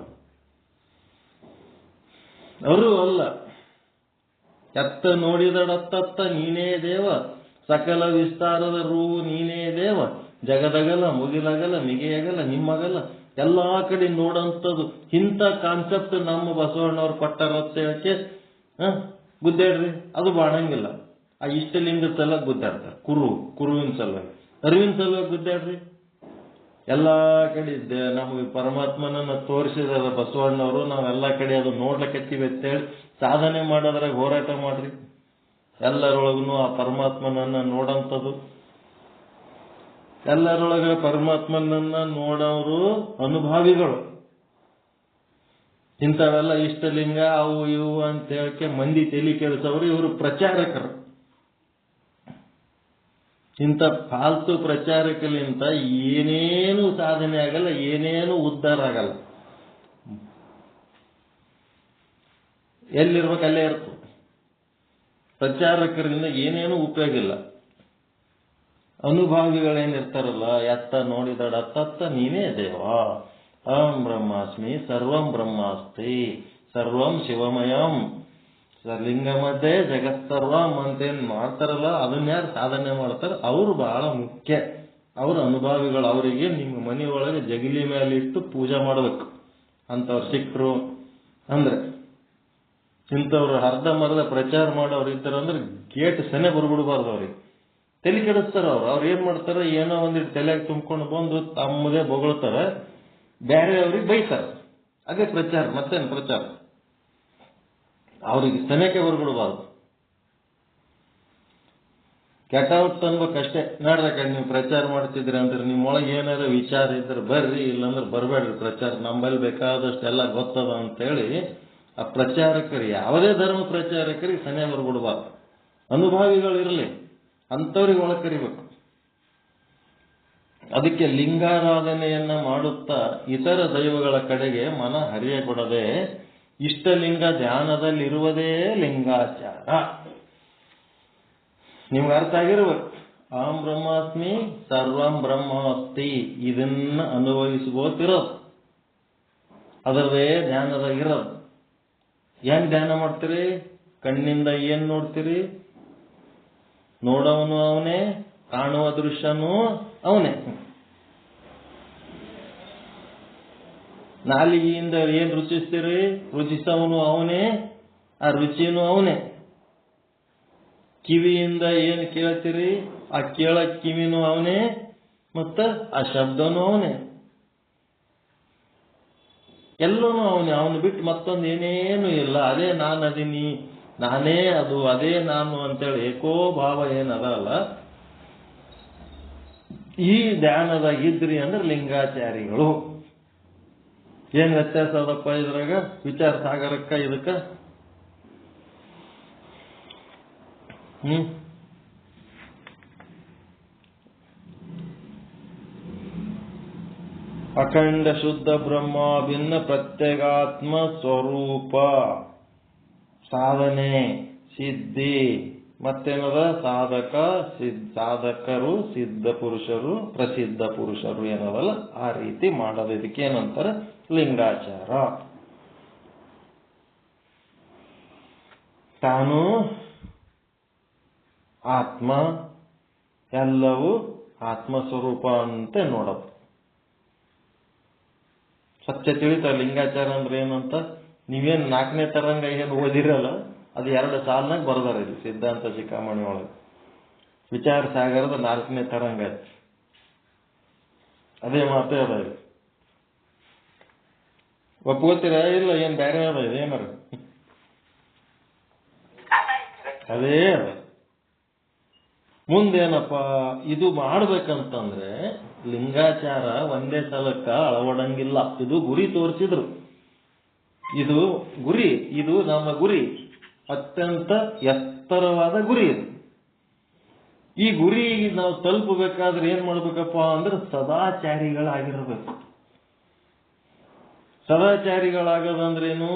ಅವರು ಅಲ್ಲ. ಎತ್ತ ನೋಡಿದಡತ್ತ ನೀನೇ ದೇವ, ಸಕಲ ವಿಸ್ತಾರದ ರೂವು ನೀನೇ ದೇವ, ಜಗದಗಲ ಮುಗಿಲಗಲ ಮಿಗೆಯಗಲ ನಿಮ್ಮಗಲ ಎಲ್ಲಾ ಕಡೆ ನೋಡಂಥದ್ದು. ಇಂಥ ಕಾನ್ಸೆಪ್ಟ್ ನಮ್ಮ ಬಸವಣ್ಣವ್ರು ಕೊಟ್ಟಾರ ಅಂತ ಹೇಳಕ್ಕೆ ಗುದ್ದಾಡ್ರಿ, ಅದು ಬಾಣಂಗಿಲ್ಲ. ಆ ಇಷ್ಟಲಿಂಗ ಸಲ ಗುದ್ದಾಡ್ತಾರೆ. ಕುರುವಿನ ಸಲುವಾಗಿ, ಅರಿವಿನ ಸಲುವಾಗಿ ಗುದ್ದಾಡ್ರಿ. ಎಲ್ಲಾ ಕಡೆ ನಮಗೆ ಪರಮಾತ್ಮನನ್ನ ತೋರಿಸಿದಾರ ಬಸವಣ್ಣವರು. ನಾವೆಲ್ಲಾ ಕಡೆ ಅದು ನೋಡ್ಲಕತ್ತೀವಿ ಅಂತೇಳಿ ಸಾಧನೆ ಮಾಡೋದ್ರಾಗ ಹೋರಾಟ ಮಾಡ್ರಿ. ಎಲ್ಲರೊಳಗೂ ಆ ಪರಮಾತ್ಮನನ್ನ ನೋಡಂಥದ್ದು. ಎಲ್ಲರೊಳಗ ಪರಮಾತ್ಮನನ್ನ ನೋಡೋರು ಅನುಭಾವಿಗಳು. ಇಂಥವೆಲ್ಲ ಇಷ್ಟಲಿಂಗ ಅವು ಇವು ಅಂತ ಹೇಳಕ್ಕೆ ಮಂದಿ ತಲೆ ಕೆಡಿಸೋರು ಇವರು ಪ್ರಚಾರಕರು. ಇಂಥ ಫಾಲ್ತು ಪ್ರಚಾರಕಲಿಂತ ಏನೇನು ಸಾಧನೆ ಆಗಲ್ಲ, ಏನೇನು ಉದ್ಧಾರ ಆಗಲ್ಲ. ಎಲ್ಲಿರ್ಬೇಕು ಅಲ್ಲೇ ಇರ್ತದೆ. ಪ್ರಚಾರಕರಿಂದ ಏನೇನು ಉಪಯೋಗ ಇಲ್ಲ. ಅನುಭಾವಿಗಳೇನಿರ್ತಾರಲ್ಲ, ಎತ್ತ ನೋಡಿದಡತ್ತ ನೀನೇ ದೇವ, ಅಹಂ ಬ್ರಹ್ಮಾಸ್ಮಿ ಸರ್ವಂ ಬ್ರಹ್ಮಾಸ್ತಿ ಸರ್ವಂ ಶಿವಮಯಂ ಲಿಂಗ ಮಧ್ಯೆ ಜಗತ್ಸರ್ವಂ ಅಂತೇನ್ ಮಾಡ್ತಾರಲ್ಲ, ಅದನ್ನ ಯಾರು ಸಾಧನೆ ಮಾಡ್ತಾರ ಅವರು ಬಹಳ ಮುಖ್ಯ. ಅವ್ರ ಅನುಭಾವಿಗಳು. ಅವರಿಗೆ ನಿಮ್ಮ ಮನೆಯೊಳಗೆ ಜಗಲಿ ಮೇಲೆ ಇಟ್ಟು ಪೂಜೆ ಮಾಡಬೇಕು ಅಂತವ್ರು ಸಿಕ್ಕರು ಅಂದ್ರೆ. ಇಂಥವ್ರು ಅರ್ಧ ಮರ್ಧ ಪ್ರಚಾರ ಮಾಡೋರು ಇದ್ದಾರಂದ್ರೆ ಗೇಟ್ ಸೆನೆ ಬರ್ಬಿಡ್ಬಾರ್ದು. ಅವ್ರಿಗೆ ತಲೆ ಕೆಡಿಸ್ತಾರ. ಅವ್ರು ಏನ್ ಮಾಡ್ತಾರ, ಏನೋ ಒಂದಿಟ್ಟು ತಲೆಯಾಗಿ ತುಂಬ್ಕೊಂಡು ಬಂದು ತಮ್ಮದೇ ಬೊಗಳ್ತಾರೆ, ಬೇರೆ ಅವ್ರಿಗೆ ಬೈತಾರೆ. ಅದೇ ಪ್ರಚಾರ, ಮತ್ತೇನು ಪ್ರಚಾರ. ಅವ್ರಿಗೆ ಸೆನೆಗೆ ಬರ್ಬಿಡ್ಬಾರ್ದು. ಕೆಟ್ಟವತ್ತು ಅನ್ಬೇಕಷ್ಟೇ. ನೋಡ್ರಕ್ಕ ನೀವು ಪ್ರಚಾರ ಮಾಡ್ತಿದ್ರಿ ಅಂದ್ರೆ ನಿಮ್ಮೊಳಗೆ ಏನಾರ ವಿಚಾರ ಇದ್ರೆ ಬರ್ರಿ, ಇಲ್ಲಾಂದ್ರೆ ಬರಬೇಡ್ರಿ ಪ್ರಚಾರ, ನಮ್ಮಲ್ಲಿ ಬೇಕಾದಷ್ಟು ಎಲ್ಲ ಗೊತ್ತದ ಅಂತೇಳಿ ಆ ಪ್ರಚಾರಕರು, ಯಾವುದೇ ಧರ್ಮ ಪ್ರಚಾರಕರಿಗೆ ಸೆನೆ ಬರ್ಬಿಡ್ಬಾರ್ದು. ಅನುಭಾವಿಗಳಿರಲಿ, ಅಂಥವ್ರಿಗೆ ಒಳಗೆ ಕರಿಬೇಕು. ಅದಕ್ಕೆ ಲಿಂಗಾರಾಧನೆಯನ್ನ ಮಾಡುತ್ತಾ ಇತರ ದೈವಗಳ ಕಡೆಗೆ ಮನ ಹರಿಯ ಕೊಡದೆ ಇಷ್ಟಲಿಂಗ ಧ್ಯಾನದಲ್ಲಿರುವುದೇ ಲಿಂಗಾಚಾರ. ನಿಮ್ಗೆ ಅರ್ಥ ಆಗಿರ್ಬೇಕು. ಅಹಂ ಬ್ರಹ್ಮಾಸ್ಮಿ ಸರ್ವಂ ಬ್ರಹ್ಮಾಸ್ತಿ ಇದನ್ನ ಅನುಭವಿಸ್ಬೋತಿರೋದು, ಅದರದೇ ಧ್ಯಾನದಾಗಿರೋದು. ಹೆಂಗ್ ಧ್ಯಾನ ಮಾಡ್ತೀರಿ? ಕಣ್ಣಿಂದ ಏನ್ ನೋಡ್ತೀರಿ? ನೋಡವನು ಅವನೇ, ಕಾಣುವ ದೃಶ್ಯನೂ ಅವನೇ. ನಾಲಿಗೆಯಿಂದ ಏನ್ ರುಚಿಸ್ತೀರಿ? ರುಚಿಸವನು ಅವನೇ, ಆ ರುಚಿನೂ ಅವನೇ. ಕಿವಿಯಿಂದ ಏನ್ ಕೇಳ್ತೀರಿ? ಆ ಕೇಳ ಕಿವಿನೂ ಅವನೇ, ಮತ್ತ ಆ ಶಬ್ದನೂ ಅವನೇ. ಎಲ್ಲನೂ ಅವನೇ. ಅವನು ಬಿಟ್ಟು ಮತ್ತೊಂದು ಏನೇನು ಇಲ್ಲ. ಅದೇ ನಾನು ಅದೀನಿ, ನಾನೇ ಅದು, ಅದೇ ನಾನು ಅಂತೇಳಿ ಏಕೋ ಭಾವ ಏನದ ಅಲ್ಲ. ಈ ಧ್ಯಾನದಾಗ ಇದ್ರಿ ಅಂದ್ರೆ ಲಿಂಗಾಚಾರಿಗಳು. ಏನ್ ವ್ಯತ್ಯಾಸ ಅದಪ್ಪ ಇದ್ರಾಗ? ವಿಚಾರ ಸಾಗರಕ್ಕ ಇದಕ್ಕ ಅಖಂಡ ಶುದ್ಧ ಬ್ರಹ್ಮ ಭಿನ್ನ ಪ್ರತ್ಯೇಗಾತ್ಮ ಸ್ವರೂಪ ಸಾಧನೆ ಸಿದ್ಧಿ. ಮತ್ತೇನದ? ಸಾಧಕರು ಸಿದ್ಧ ಪುರುಷರು ಪ್ರಸಿದ್ಧ ಪುರುಷರು ಏನದಲ್ಲ ಆ ರೀತಿ ಮಾಡೋದು. ಇದಕ್ಕೆ ಏನಂತಾರೆ? ಲಿಂಗಾಚಾರ. ತಾನು ಆತ್ಮ, ಎಲ್ಲವೂ ಆತ್ಮಸ್ವರೂಪ ಅಂತ ನೋಡೋದು. ಸತ್ಯ ತಿಳಿತ ಲಿಂಗಾಚಾರ ಅಂದ್ರೆ ಏನಂತ? ನೀವೇನ್ 4ನೇ ತರಂಗ ಏನು ಓದಿರಲ್ಲ, ಅದು 2 ಸಾಲಿನಾಗ ಬರ್ದಾರ ಇಲ್ಲಿ ಸಿದ್ಧಾಂತ ಶಿಖಾಮಣಿ ಒಳಗೆ. ವಿಚಾರ ಸಾಗರದ 4ನೇ ತರಂಗ ಅದೇ ಮಾತೇ ಅದ. ಒಪ್ಕೋತೀರ ಇಲ್ಲ? ಏನ್ ಬೇರೆ ಅದ ಇದೇನಾರ? ಅದೇ ಅದ. ಮುಂದೇನಪ್ಪ ಇದು ಮಾಡ್ಬೇಕಂತಂದ್ರೆ ಲಿಂಗಾಚಾರ ಒಂದೇ ಸಲಕ್ಕ ಅಳವಡಂಗಿಲ್ಲ. ಇದು ಗುರಿ ತೋರಿಸಿದ್ರು. ಇದು ಗುರಿ, ಇದು ನಮ್ಮ ಗುರಿ, ಅತ್ಯಂತ ಎತ್ತರವಾದ ಗುರಿ ಇದು. ಈ ಗುರಿ ನಾವು ತಲುಪಬೇಕಾದ್ರೆ ಏನ್ ಮಾಡ್ಬೇಕಪ್ಪ ಅಂದ್ರೆ ಸದಾಚಾರಿಗಳಾಗಿರ್ಬೇಕು. ಸದಾಚಾರಿಗಳಾಗದಂದ್ರೇನು?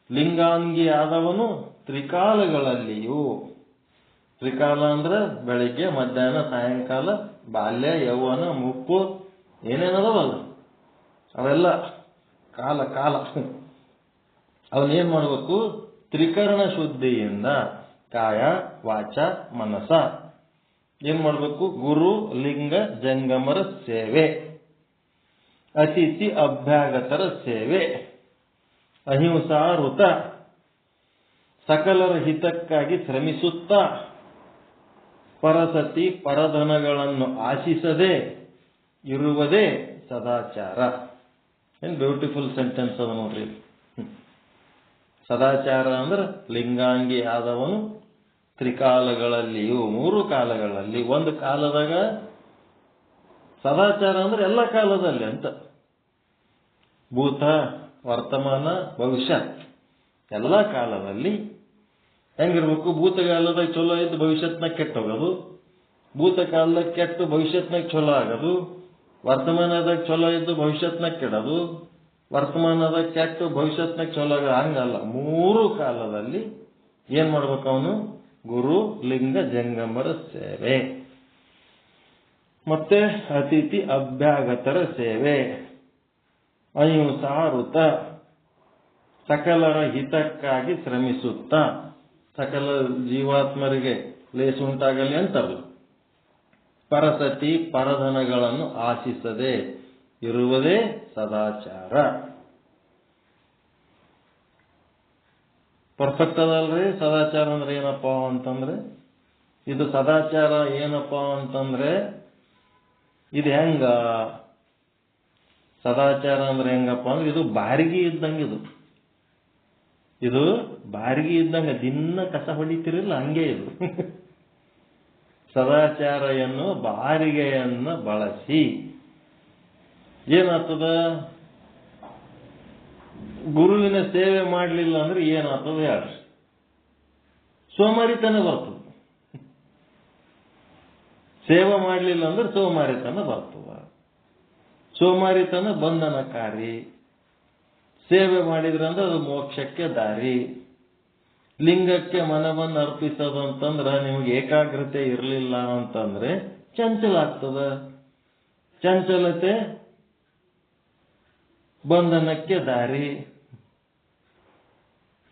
ಲಿಂಗಾಂಗಿ ಆದವನು ತ್ರಿಕಾಲಗಳಲ್ಲಿಯೂ, ತ್ರಿಕಾಲ ಅಂದ್ರೆ ಬೆಳಿಗ್ಗೆ, ಮಧ್ಯಾಹ್ನ, ಸಾಯಂಕಾಲ, ಬಾಲ್ಯ, ಯೌವನ, ಮುಪ್ಪು, ಏನೇನದವಲ್ಲ ಅವೆಲ್ಲ ಕಾಲ ಕಾಲ. ಅವನೇನ್ ಮಾಡ್ಬೇಕು? ತ್ರಿಕರಣ ಶುದ್ಧಿಯಿಂದ ಕಾಯ, ವಾಚ, ಮನಸ ಏನ್ ಮಾಡ್ಬೇಕು? ಗುರು ಲಿಂಗ ಜಂಗಮರ ಸೇವೆ, ಅತಿಥಿ ಅಭ್ಯಾಗತರ ಸೇವೆ, ಅಹಿಂಸಾ ಋತ, ಸಕಲರ ಹಿತಕ್ಕಾಗಿ ಶ್ರಮಿಸುತ್ತಾ, ಪರಸತಿ ಪರಧನಗಳನ್ನು ಆಶಿಸದೆ ಇರುವುದೇ ಸದಾಚಾರ. ಏನ್ ಬ್ಯೂಟಿಫುಲ್ ಸೆಂಟೆನ್ಸ್ ಅದ ನೋಡ್ರಿ. ಸದಾಚಾರ ಅಂದ್ರೆ ಲಿಂಗಾಂಗಿ ಆದವನು ತ್ರಿಕಾಲಗಳಲ್ಲಿಯೂ, 3 ಕಾಲಗಳಲ್ಲಿ, ಒಂದು ಕಾಲದಾಗ ಸದಾಚಾರ ಅಂದ್ರೆ ಎಲ್ಲ ಕಾಲದಲ್ಲಿ ಅಂತ. ಭೂತ, ವರ್ತಮಾನ, ಭವಿಷ್ಯ ಎಲ್ಲ ಕಾಲದಲ್ಲಿ ಹೆಂಗಿರ್ಬೇಕು? ಭೂತಕಾಲದಾಗ ಚಲೋ ಇದ್ದು ಭವಿಷ್ಯತ್ನಾಗ ಕೆಟ್ಟ ಹೋಗೋದು, ಭೂತಕಾಲದಾಗ ಕೆಟ್ಟು ಭವಿಷ್ಯತ್ನಾಗ ಚಲೋ ಆಗೋದು, ವರ್ತಮಾನದಾಗ ಚಲೋ ಇದ್ದು ಭವಿಷ್ಯತ್ನಾಗ ಕೆಡೋದು, ವರ್ತಮಾನದಾಗ ಕೆಟ್ಟು ಭವಿಷ್ಯತ್ನಾಗ ಚಲೋ ಆಗೋದು. ಹಂಗಲ್ಲ, 3 ಕಾಲದಲ್ಲಿ ಏನ್ ಮಾಡ್ಬೇಕು? ಅವನು ಗುರು ಲಿಂಗ ಜಂಗಮರ ಸೇವೆ, ಮತ್ತೆ ಅತಿಥಿ ಅಭ್ಯಾಗತರ ಸೇವೆ, ಅಹಿಂಸಾ ಋತ, ಸಕಲರ ಹಿತಕ್ಕಾಗಿ ಶ್ರಮಿಸುತ್ತಾ, ಸಕಲ ಜೀವಾತ್ಮರಿಗೆ ಲೇಸುಂಟಾಗಲಿ ಅಂತಾರಲ್ಲ, ಪರಸತಿ ಪರಧನಗಳನ್ನು ಆಶಿಸದೆ ಇರುವುದೇ ಸದಾಚಾರ. ಪರ್ಫೆಕ್ಟ್ ಅದಲ್ರಿ ಸದಾಚಾರ ಅಂದ್ರೆ ಏನಪ್ಪ ಅಂತಂದ್ರೆ? ಇದು ಸದಾಚಾರ ಏನಪ್ಪ ಅಂತಂದ್ರೆ ಇದು ಹೆಂಗ? ಸದಾಚಾರ ಅಂದ್ರೆ ಹೆಂಗಪ್ಪ ಅಂದ್ರೆ ಇದು ಬಾರಿಗೆ ಇದ್ದಂಗೆ. ಇದು ಬಾರಿಗೆ ಇದ್ದಂಗೆ, ದಿನ ಕಸ ಹೊಡಿತಿರಲ್ಲ ಹಂಗೆ ಇದು. ಸದಾಚಾರ ಎನ್ನು ಬಾರಿಗೆಯನ್ನ ಬಳಸಿ ಏನಾಗ್ತದ? ಗುರುವಿನ ಸೇವೆ ಮಾಡಲಿಲ್ಲ ಅಂದ್ರೆ ಏನಾಗ್ತದ ಹೇಳ್ರಿ? ಸೋಮಾರಿತನ ಬರ್ತದ. ಸೇವೆ ಮಾಡಲಿಲ್ಲ ಅಂದ್ರೆ ಸೋಮಾರಿತನ ಬರ್ತದ. ಸೋಮಾರಿತನ ಬಂಧನಕಾರಿ. ಸೇವೆ ಮಾಡಿದ್ರಂದ್ರೆ ಅದು ಮೋಕ್ಷಕ್ಕೆ ದಾರಿ. ಲಿಂಗಕ್ಕೆ ಮನವನ್ನು ಅರ್ಪಿಸೋದಂತಂದ್ರ ನಿಮ್ಗೆ ಏಕಾಗ್ರತೆ ಇರಲಿಲ್ಲ ಅಂತಂದ್ರೆ ಚಂಚಲ ಆಗ್ತದ. ಚಂಚಲತೆ ಬಂಧನಕ್ಕೆ ದಾರಿ.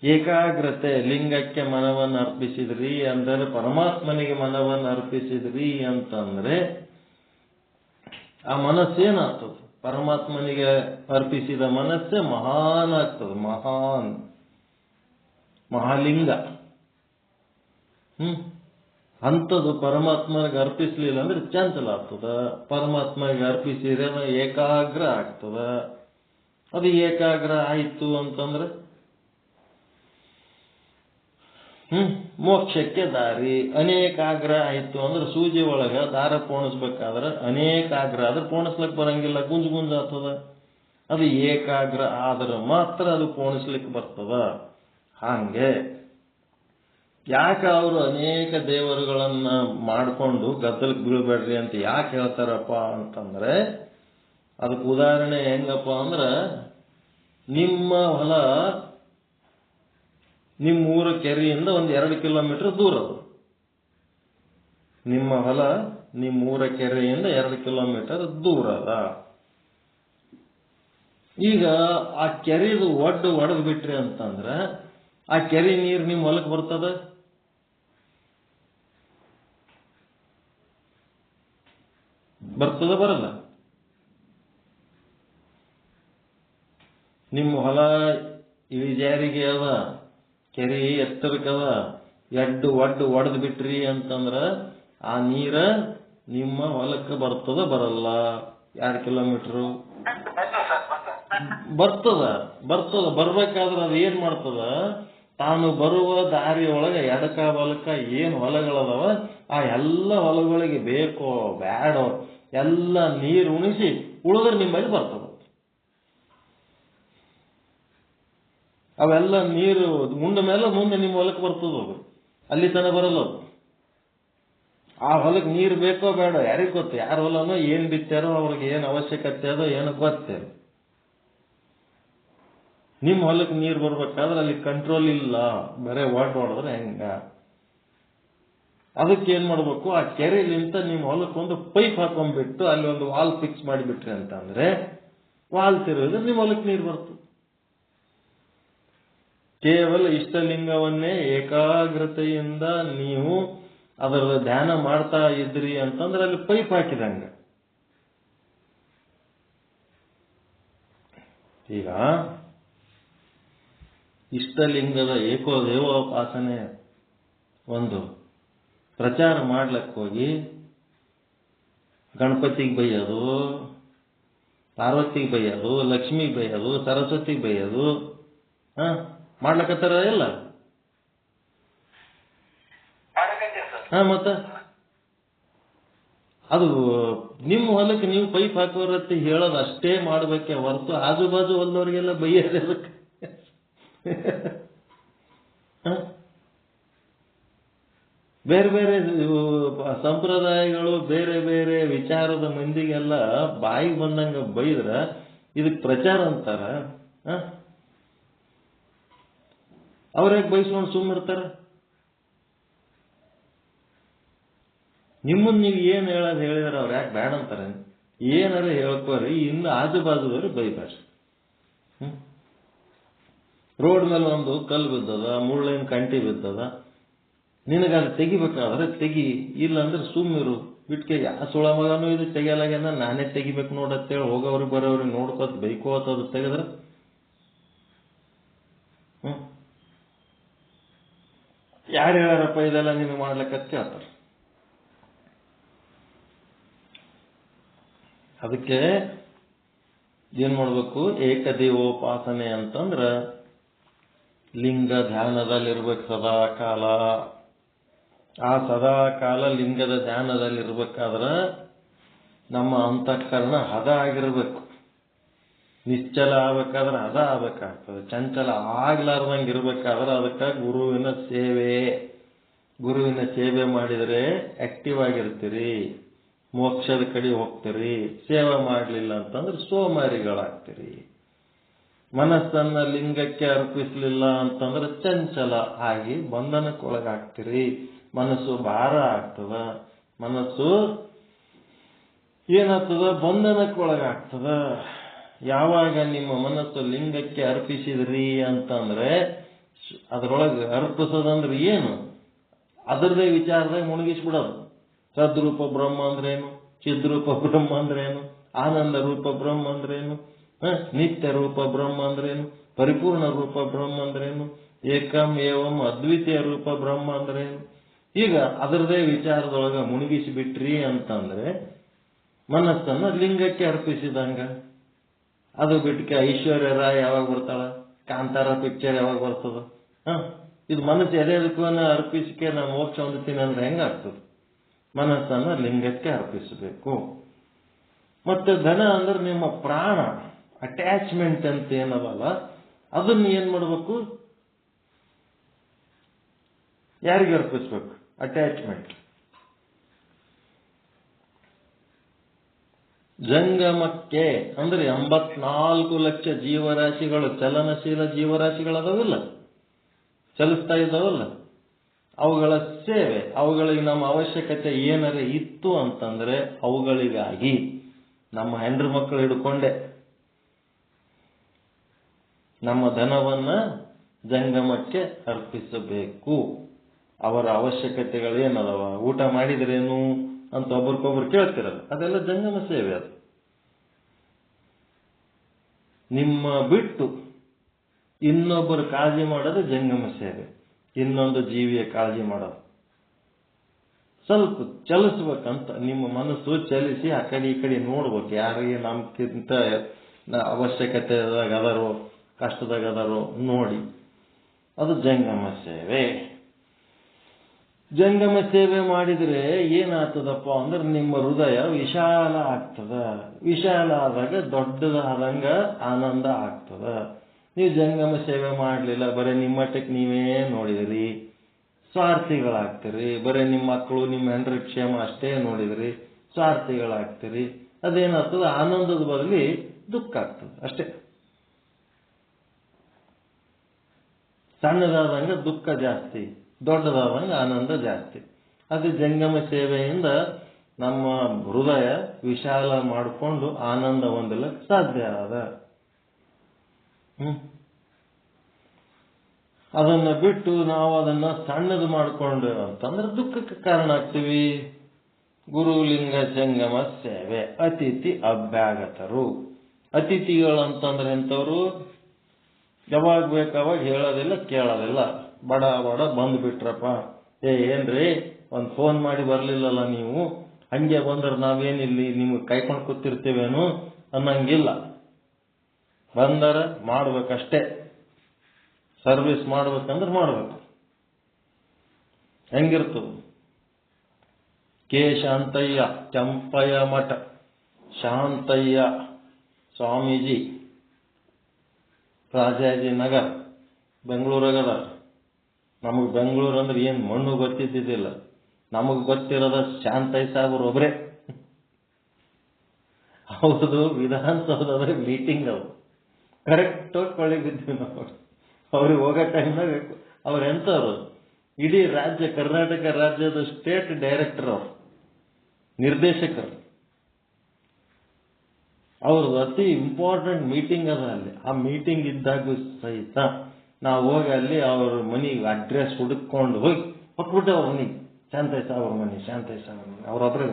ಏಕಾಗ್ರತೆ, ಲಿಂಗಕ್ಕೆ ಮನವನ್ನು ಅರ್ಪಿಸಿದ್ರಿ ಅಂದ್ರೆ, ಪರಮಾತ್ಮನಿಗೆ ಮನವನ್ನು ಅರ್ಪಿಸಿದ್ರಿ ಅಂತಂದ್ರೆ ಆ ಮನಸ್ಸೇನಾಗ್ತದೆ? ಪರಮಾತ್ಮನಿಗೆ ಅರ್ಪಿಸಿದ ಮನಸ್ಸೇ ಮಹಾನ್ ಆಗ್ತದೆ. ಮಹಾನ್, ಮಹಾಲಿಂಗ. ಅಂಥದ್ದು ಪರಮಾತ್ಮನಿಗೆ ಅರ್ಪಿಸ್ಲಿಲ್ಲ ಅಂದ್ರೆ ಚಂಚಲ ಆಗ್ತದ. ಪರಮಾತ್ಮನಿಗೆ ಅರ್ಪಿಸಿದ್ರೆ ಏಕಾಗ್ರ ಆಗ್ತದ. ಅದು ಏಕಾಗ್ರ ಆಯಿತು ಅಂತಂದ್ರೆ ಮೋಕ್ಷಕ್ಕೆ ದಾರಿ. ಅನೇಕಾಗ್ರ ಆಯಿತು ಅಂದ್ರೆ ಸೂಜಿ ಒಳಗ ದಾರ ಪೋಣಿಸ್ಬೇಕಾದ್ರೆ ಅನೇಕಾಗ್ರ ಆದ್ರೆ ಪೋಣಿಸ್ಲಿಕ್ಕೆ ಬರಂಗಿಲ್ಲ, ಗುಂಜು ಗುಂಜು ಆಗ್ತದ. ಅದು ಏಕಾಗ್ರ ಆದ್ರೆ ಮಾತ್ರ ಅದು ಪೋಣಿಸ್ಲಿಕ್ಕೆ ಬರ್ತದ. ಹಾಗೆ ಯಾಕೆ ಅವರು ಅನೇಕ ದೇವರುಗಳನ್ನ ಮಾಡಿಕೊಂಡು ಗದ್ದಲಕ್ಕೆ ಬೀಳ್ಬೇಡ್ರಿ ಅಂತ ಯಾಕೆ ಹೇಳ್ತಾರಪ್ಪ ಅಂತಂದ್ರೆ, ಅದಕ್ಕೆ ಉದಾಹರಣೆ ಹೆಂಗಪ್ಪ ಅಂದ್ರೆ, ನಿಮ್ಮ ಹೊಲ ನಿಮ್ಮ ಊರ ಕೆರೆಯಿಂದ 2 ಕಿಲೋಮೀಟರ್ ದೂರ ಅದು. ನಿಮ್ಮ ಹೊಲ ನಿಮ್ಮ ಊರ ಕೆರೆಯಿಂದ 2 ಕಿಲೋಮೀಟರ್ ದೂರ ಅದ. ಈಗ ಆ ಕೆರೆದು ಒಡೆದು ಬಿಟ್ರಿ ಅಂತಂದ್ರೆ ಆ ಕೆರೆ ನೀರು ನಿಮ್ಮ ಹೊಲಕ್ಕೆ ಬರ್ತದ? ಬರಲ್ಲ. ನಿಮ್ಮ ಹೊಲ ಇಳಿಜಾರಿಗೆ ಅದ, ಕೆರೆ ಎತ್ತರಕ್ಕದ, ಒಡೆದು ಬಿಟ್ರಿ ಅಂತಂದ್ರ ಆ ನೀರ ನಿಮ್ಮ ಹೊಲಕ್ಕೆ ಬರಲ್ಲ? 2 ಕಿಲೋಮೀಟರ್ ಬರ್ತದ. ಬರ್ಬೇಕಾದ್ರೆ ಅದು ಏನ್ ಮಾಡ್ತದ? ತಾನು ಬರುವ ದಾರಿಯೊಳಗೆ ಎಡಕ ಬಲಕ ಏನು ಹೊಲಗಳದಾವ ಆ ಎಲ್ಲ ಹೊಲಗಳಿಗೆ ಬೇಕೋ ಬ್ಯಾಡೋ ಎಲ್ಲ ನೀರು ಉಣಿಸಿ ಉಳಿದ್ರೆ ನಿಮ್ಮಲ್ಲಿ ಬರ್ತದ. ಅವೆಲ್ಲ ನೀರು ಉಂಡ ಮೇಲೆ ಮುಂದೆ ನಿಮ್ಮ ಹೊಲಕ್ಕೆ ಬರ್ತದ. ಅದು ಅಲ್ಲಿ ತನಕ ಬರಲ್ಲ. ಅದು ಆ ಹೊಲಕ್ಕೆ ನೀರು ಬೇಕೋ ಬೇಡ ಯಾರಿಗೆ ಗೊತ್ತು. ಯಾರ ಹೊಲನೋ ಏನ್ ಬಿತ್ತಾರೋ ಅವ್ರಿಗೆ ಏನು ಅವಶ್ಯಕತೆ ಅದೋ ಏನೋ ಗೊತ್ತೇನು. ನಿಮ್ಮ ಹೊಲಕ್ಕೆ ನೀರು ಬರ್ಬೇಕಾದ್ರೆ ಅಲ್ಲಿ ಕಂಟ್ರೋಲ್ ಇಲ್ಲ, ಬರೇ ಹೊಡೆದ್ರೆ ಹೆಂಗ. ಅದಕ್ಕೆ ಏನ್ ಮಾಡ್ಬೇಕು, ಆ ಕೆರೆಲಿಂತ ನಿಮ್ಮ ಹೊಲಕ್ಕೊಂದು ಪೈಪ್ ಹಾಕೊಂಡ್ಬಿಟ್ಟು ಅಲ್ಲಿ ಒಂದು ವಾಲ್ ಫಿಕ್ಸ್ ಮಾಡಿಬಿಟ್ರಿ ಅಂತ ಅಂದ್ರೆ ವಾಲ್ ತಿರುಗಿದ್ರೆ ನಿಮ್ಮ ಹೊಲಕ್ಕೆ ನೀರು ಬರ್ತದೆ. ಕೇವಲ ಇಷ್ಟಲಿಂಗವನ್ನೇ ಏಕಾಗ್ರತೆಯಿಂದ ನೀವು ಅದರ ಧ್ಯಾನ ಮಾಡ್ತಾ ಇದ್ರಿ ಅಂತಂದ್ರೆ ಅಲ್ಲಿ ಪೈಪ್ ಹಾಕಿದಂಗ. ಈಗ ಇಷ್ಟಲಿಂಗದ ಏಕೋದೇವೋಪಾಸನೆ ಒಂದು ಪ್ರಚಾರ ಮಾಡ್ಲಿಕ್ಕೆ ಹೋಗಿ ಗಣಪತಿಗೆ ಬೈಯೋದು, ಪಾರ್ವತಿಗೆ ಬೈಯೋದು, ಲಕ್ಷ್ಮಿಗೆ ಬೈಯೋದು, ಸರಸ್ವತಿಗೆ ಬೈಯೋದು ಮಾಡ್ಲಕತ್ತಾರ ಇಲ್ಲ. ಮತ್ತ ಅದು ನಿಮ್ಮ ಹೊಲಕ್ಕೆ ನೀವು ಪೈಪ್ ಹಾಕೋರತ್ತೆ ಹೇಳೋದು ಅಷ್ಟೇ ಮಾಡ್ಬೇಕೆ ಹೊರತು ಆಜು ಬಾಜು ಹೊಲದವ್ರಿಗೆಲ್ಲ ಬೈಯೋದಕ್ಕೆ ಬೇರೆ ಬೇರೆ ಸಂಪ್ರದಾಯಗಳು ಬೇರೆ ಬೇರೆ ವಿಚಾರದ ಮಂದಿಗೆಲ್ಲ ಬಾಯಿಗೆ ಬಂದಂಗ ಬೈದ್ರ ಇದಕ್ಕೆ ಪ್ರಚಾರ ಅಂತಾರ. ಅವ್ರ್ಯಾಕೆ ಬೈಸ್ಕೊಂಡು ಸುಮ್ಮಿರ್ತಾರ? ನಿಮ್ಮನ್ನ ನೀವು ಏನ್ ಹೇಳಿದ್ರೆ ಅವ್ರು ಯಾಕೆ ಬ್ಯಾಡ ಅಂತಾರೆ? ಏನಾರ ಹೇಳ್ಕೋರಿ, ಇನ್ನು ಆಜು ಬಾಜುದವ್ರು ಬೈಬಾರ್ರಿ. ರೋಡ್ ಮೇಲೆ ಒಂದು ಕಲ್ಲು ಬಿದ್ದದ, ಮುಳ್ಳಿನ ಕಂಟಿ ಬಿದ್ದದ, ನಿನಗದು ತೆಗಿಬೇಕಾದ್ರೆ ತೆಗಿ, ಇಲ್ಲ ಅಂದ್ರೆ ಸುಮ್ಮಿರು ಬಿಟ್ಕೆ. ಯಾ ಸುಳ ಮಗನೂ ಇದು ತೆಗಿಯಲಾಗ್ಯಾನ, ನಾನೇ ತೆಗಿಬೇಕು ನೋಡತ್ತೇಳಿ ಹೋಗೋವ್ರಿಗೆ ಬರೋವ್ರಿಗೆ ನೋಡ್ಕೋತ ಬೈಕೋತ ಅದು ತೆಗೆದ್ರೆ ಯಾರು ಹೇಳಾರಪ್ಪ ಇದೆಲ್ಲ ನೀನು ಮಾಡ್ಲಿಕ್ಕೆ ಹೇಳ್ತಾರೆ. ಅದಕ್ಕೆ ಏನ್ ಮಾಡ್ಬೇಕು, ಏಕದೇವೋಪಾಸನೆ ಅಂತಂದ್ರ ಲಿಂಗ ಧ್ಯಾನದಲ್ಲಿರ್ಬೇಕು ಸದಾ ಕಾಲ. ಆ ಸದಾ ಕಾಲ ಲಿಂಗದ ಧ್ಯಾನದಲ್ಲಿರ್ಬೇಕಾದ್ರ ನಮ್ಮ ಅಂತಃಕರಣ ಹದ ಆಗಿರ್ಬೇಕು. ನಿಶ್ಚಲ ಆಗ್ಬೇಕಾದ್ರೆ ಹದ ಆಗ್ಬೇಕಾಗ್ತದೆ. ಚಂಚಲ ಆಗ್ಲಾರ್ದಂಗೆ ಇರ್ಬೇಕಾದ್ರೆ ಅದಕ್ಕೆ ಗುರುವಿನ ಸೇವೆ ಮಾಡಿದರೆ ಆಕ್ಟಿವ್ ಆಗಿರ್ತೀರಿ, ಮೋಕ್ಷದ ಕಡೆ ಹೋಗ್ತೀರಿ. ಸೇವೆ ಮಾಡಲಿಲ್ಲ ಅಂತಂದ್ರೆ ಸೋಮಾರಿಗಳಾಗ್ತೀರಿ. ಮನಸ್ಸನ್ನ ಲಿಂಗಕ್ಕೆ ಅರ್ಪಿಸಲಿಲ್ಲ ಅಂತಂದ್ರೆ ಚಂಚಲ ಆಗಿ ಬಂಧನಕ್ಕೊಳಗಾಗ್ತೀರಿ. ಮನಸ್ಸು ಭಾರ ಆಗ್ತದ, ಮನಸ್ಸು ಏನಾಗ್ತದ, ಬಂಧನಕ್ಕೊಳಗಾಗ್ತದ. ಯಾವಾಗ ನಿಮ್ಮ ಮನಸ್ಸು ಲಿಂಗಕ್ಕೆ ಅರ್ಪಿಸಿದ್ರಿ ಅಂತಂದ್ರೆ ಅದರೊಳಗೆ ಅರ್ಪಿಸೋದಂದ್ರೆ ಏನು, ಅದರದೇ ವಿಚಾರದಾಗ ಮುಳುಗಿಸ್ಬಿಡೋದು. ಸದ್ರೂಪ ಬ್ರಹ್ಮ ಅಂದ್ರೇನು, ಚಿದ್ರೂಪ ಬ್ರಹ್ಮ ಅಂದ್ರೇನು, ಆನಂದ ರೂಪ ಬ್ರಹ್ಮ ಅಂದ್ರೇನು, ನಿತ್ಯ ರೂಪ ಬ್ರಹ್ಮ ಅಂದ್ರೇನು, ಪರಿಪೂರ್ಣ ರೂಪ ಬ್ರಹ್ಮ ಅಂದ್ರೇನು, ಏಕಂ ಏವಂ ಅದ್ವಿತೀಯ ರೂಪ ಬ್ರಹ್ಮ ಅಂದ್ರೇನು. ಈಗ ಅದರದೇ ವಿಚಾರದೊಳಗ ಮುಳುಗಿಸಿಬಿಟ್ರಿ ಅಂತಂದ್ರೆ ಮನಸ್ಸನ್ನ ಲಿಂಗಕ್ಕೆ ಅರ್ಪಿಸಿದಂಗ. ಅದು ಬಿಟ್ಟಕ್ಕೆ ಐಶ್ವರ್ಯ ರಾಯ್ ಯಾವಾಗ ಬರ್ತಾಳ, ಕಾಂತಾರ ಪಿಕ್ಚರ್ ಯಾವಾಗ ಬರ್ತದ? ಇದು ಮನಸ್ಸು ಎದೆದಕ್ಕೂ ಅರ್ಪಿಸಿಕೆ ನಾನು ಮೋಕ್ಷ ಹೊಂದುತ್ತೀನಿ ಅಂದ್ರೆ ಹೆಂಗಾಗ್ತದೆ? ಮನಸ್ಸನ್ನ ಲಿಂಗಕ್ಕೆ ಅರ್ಪಿಸಬೇಕು. ಮತ್ತೆ ಧನ ಅಂದ್ರೆ ನಿಮ್ಮ ಪ್ರಾಣ, ಅಟ್ಯಾಚ್ಮೆಂಟ್ ಅಂತ ಏನದಲ್ಲ, ಅದನ್ನ ಏನ್ ಮಾಡ್ಬೇಕು, ಯಾರಿಗೆ ಅರ್ಪಿಸ್ಬೇಕು? ಅಟ್ಯಾಚ್ಮೆಂಟ್. ಜಂಗಮಕ್ಕೆ ಅಂದ್ರೆ 84 ಲಕ್ಷ ಜೀವರಾಶಿಗಳು, ಚಲನಶೀಲ ಜೀವರಾಶಿಗಳದಾವಿಲ್ಲ, ಚಲಿಸ್ತಾ ಇದ್ದಾವಲ್ಲ, ಅವುಗಳ ಸೇವೆ, ಅವುಗಳಿಗೆ ನಮ್ಮ ಅವಶ್ಯಕತೆ ಏನಾರ ಇತ್ತು ಅಂತಂದ್ರೆ ಅವುಗಳಿಗಾಗಿ ನಮ್ಮ ಹೆಂಡ್ರ ಮಕ್ಕಳು ಹಿಡ್ಕೊಂಡೆ ನಮ್ಮ ಧನವನ್ನ ಜಂಗಮಕ್ಕೆ ಅರ್ಪಿಸಬೇಕು. ಅವರ ಅವಶ್ಯಕತೆಗಳೇನದವ, ಊಟ ಮಾಡಿದ್ರೇನು ಅಂತ ಒಬ್ರಿಗೊಬ್ರು ಕೇಳ್ತಿರಲ್ಲ, ಅದೆಲ್ಲ ಜಂಗಮ ಸೇವೆ. ಅದು ನಿಮ್ಮ ಬಿಟ್ಟು ಇನ್ನೊಬ್ಬರು ಕಾಳಜಿ ಮಾಡೋದು ಜಂಗಮ ಸೇವೆ. ಇನ್ನೊಂದು ಜೀವಿಯ ಕಾಳಜಿ ಮಾಡೋದು. ಸ್ವಲ್ಪ ಚಲಿಸ್ಬೇಕಂತ ನಿಮ್ಮ ಮನಸ್ಸು ಚಲಿಸಿ ಆ ಕಡೆ ಈ ಕಡೆ ನೋಡ್ಬೇಕು. ಯಾರಿಗೆ ನಮ್ಗಿಂತ ಅವಶ್ಯಕತೆದಾಗ ಅದಾರೋ, ಕಷ್ಟದಾಗ ಅದಾರೋ ನೋಡಿ ಅದು ಜಂಗಮ ಸೇವೆ. ಜಂಗಮ ಸೇವೆ ಮಾಡಿದ್ರೆ ಏನಾಗ್ತದಪ್ಪ ಅಂದ್ರೆ ನಿಮ್ಮ ಹೃದಯ ವಿಶಾಲ ಆಗ್ತದ. ವಿಶಾಲ ಆದಾಗ ದೊಡ್ಡದಾದಂಗ ಆನಂದ ಆಗ್ತದ. ನೀವು ಜಂಗಮ ಸೇವೆ ಮಾಡಲಿಲ್ಲ, ಬರೀ ನಿಮ್ಮಟ್ಟಕ್ಕೆ ನೀವೇ ನೋಡಿದ್ರಿ, ಸ್ವಾರ್ಥಿಗಳಾಗ್ತೀರಿ. ಬರೀ ನಿಮ್ಮ ಮಕ್ಕಳು ನಿಮ್ಮ ಹೆಂಡ್ರ ಕ್ಷೇಮ ಅಷ್ಟೇ ನೋಡಿದ್ರಿ, ಸ್ವಾರ್ಥಿಗಳಾಗ್ತೀರಿ. ಅದೇನಾಗ್ತದ, ಆನಂದದ ಬದಲಿ ದುಃಖ ಆಗ್ತದೆ ಅಷ್ಟೇ. ಸಣ್ಣದಾದಂಗ ದುಃಖ ಜಾಸ್ತಿ, ದೊಡ್ಡದಾದಂಗ ಆನಂದ ಜಾಸ್ತಿ. ಅದು ಜಂಗಮ ಸೇವೆಯಿಂದ ನಮ್ಮ ಹೃದಯ ವಿಶಾಲ ಮಾಡಿಕೊಂಡು ಆನಂದ ಹೊಂದಲಿಕ್ಕೆ ಸಾಧ್ಯ ಅದ. ಅದನ್ನ ಬಿಟ್ಟು ನಾವು ಅದನ್ನ ಸಣ್ಣದು ಮಾಡಿಕೊಂಡು ಅಂತಂದ್ರೆ ದುಃಖಕ್ಕೆ ಕಾರಣ ಆಗ್ತೀವಿ. ಗುರುಲಿಂಗ ಜಂಗಮ ಸೇವೆ. ಅತಿಥಿ ಅಭ್ಯಾಗತರು. ಅತಿಥಿಗಳಂತಂದ್ರೆ ಎಂಥವ್ರು? ಯಾವಾಗ ಬೇಕಾವಾಗ ಹೇಳೋದಿಲ್ಲ ಕೇಳೋದಿಲ್ಲ, ಬಡ ಬಡ ಬಂದ್ಬಿಟ್ರಪ್ಪ. ಏನ್ರಿ ಒಂದು ಫೋನ್ ಮಾಡಿ ಬರ್ಲಿಲ್ಲಲ್ಲ ನೀವು, ಹಂಗೆ ಬಂದ್ರೆ ನಾವೇನಿಲ್ಲಿ ನಿಮ್ಗೆ ಕೈಕೊಂಡು ಕೂತಿರ್ತೇವೇನು ಅನ್ನಂಗಿಲ್ಲ. ಬಂದರ ಮಾಡ್ಬೇಕಷ್ಟೇ. ಸರ್ವಿಸ್ ಮಾಡ್ಬೇಕಂದ್ರೆ ಮಾಡ್ಬೇಕು. ಹೆಂಗಿರ್ತದ? ಕೆ ಶಾಂತಯ್ಯ, ಚಂಪಯ್ಯ ಮಠ, ಶಾಂತಯ್ಯ ಸ್ವಾಮೀಜಿ, ರಾಜಾಜಿನಗರ್, ಬೆಂಗಳೂರಾಗದ. ನಮಗೆ ಬೆಂಗಳೂರು ಅಂದ್ರೆ ಏನು ಮಣ್ಣು ಗೊತ್ತಿದ್ದಿದ್ದಿಲ್ಲ. ನಮಗೆ ಗೊತ್ತಿರೋದ ಶಾಂತಯ್ಯ ಸಾಹೇಬ್ರು ಒಬ್ಬರೇ. ಹೌದು, ವಿಧಾನಸೌಧದ ಮೀಟಿಂಗ್ ಅವು ಕರೆಕ್ಟ್ ಕೊಳ್ಳಿಗೆ ಬಿದ್ವಿ ನಾವು. ಅವ್ರಿಗೆ ಹೋಗೋ ಟೈಮ್ನಾಗ ಅವ್ರು ಎಂಥವ್ರು? ಇಡೀ ರಾಜ್ಯ, ಕರ್ನಾಟಕ ರಾಜ್ಯದ ಸ್ಟೇಟ್ ಡೈರೆಕ್ಟರ್, ಅವರು ನಿರ್ದೇಶಕರು. ಅವ್ರದ್ದು ಅತಿ ಇಂಪಾರ್ಟೆಂಟ್ ಮೀಟಿಂಗ್ ಅದ ಅಲ್ಲಿ. ಆ ಮೀಟಿಂಗ್ ಇದ್ದಾಗ ಸಹಿತ ನಾವು ಹೋಗಿ ಅಲ್ಲಿ ಅವ್ರ ಮನೆಗೆ ಅಡ್ರೆಸ್ ಹುಡುಕೊಂಡು ಹೋಗಿ ಹೊಕ್ಬಿಟ್ಟೆ ಅವ್ರ ಮನೆಗೆ. ಶಾಂತಯ್ಯ ಸಾಹೇಬ್ರ ಮನೆ, ಶಾಂತಯ್ಯ ಸಾಹೇಬ್ರ ಮನೆ. ಅವ್ರೊಬ್ರೆ.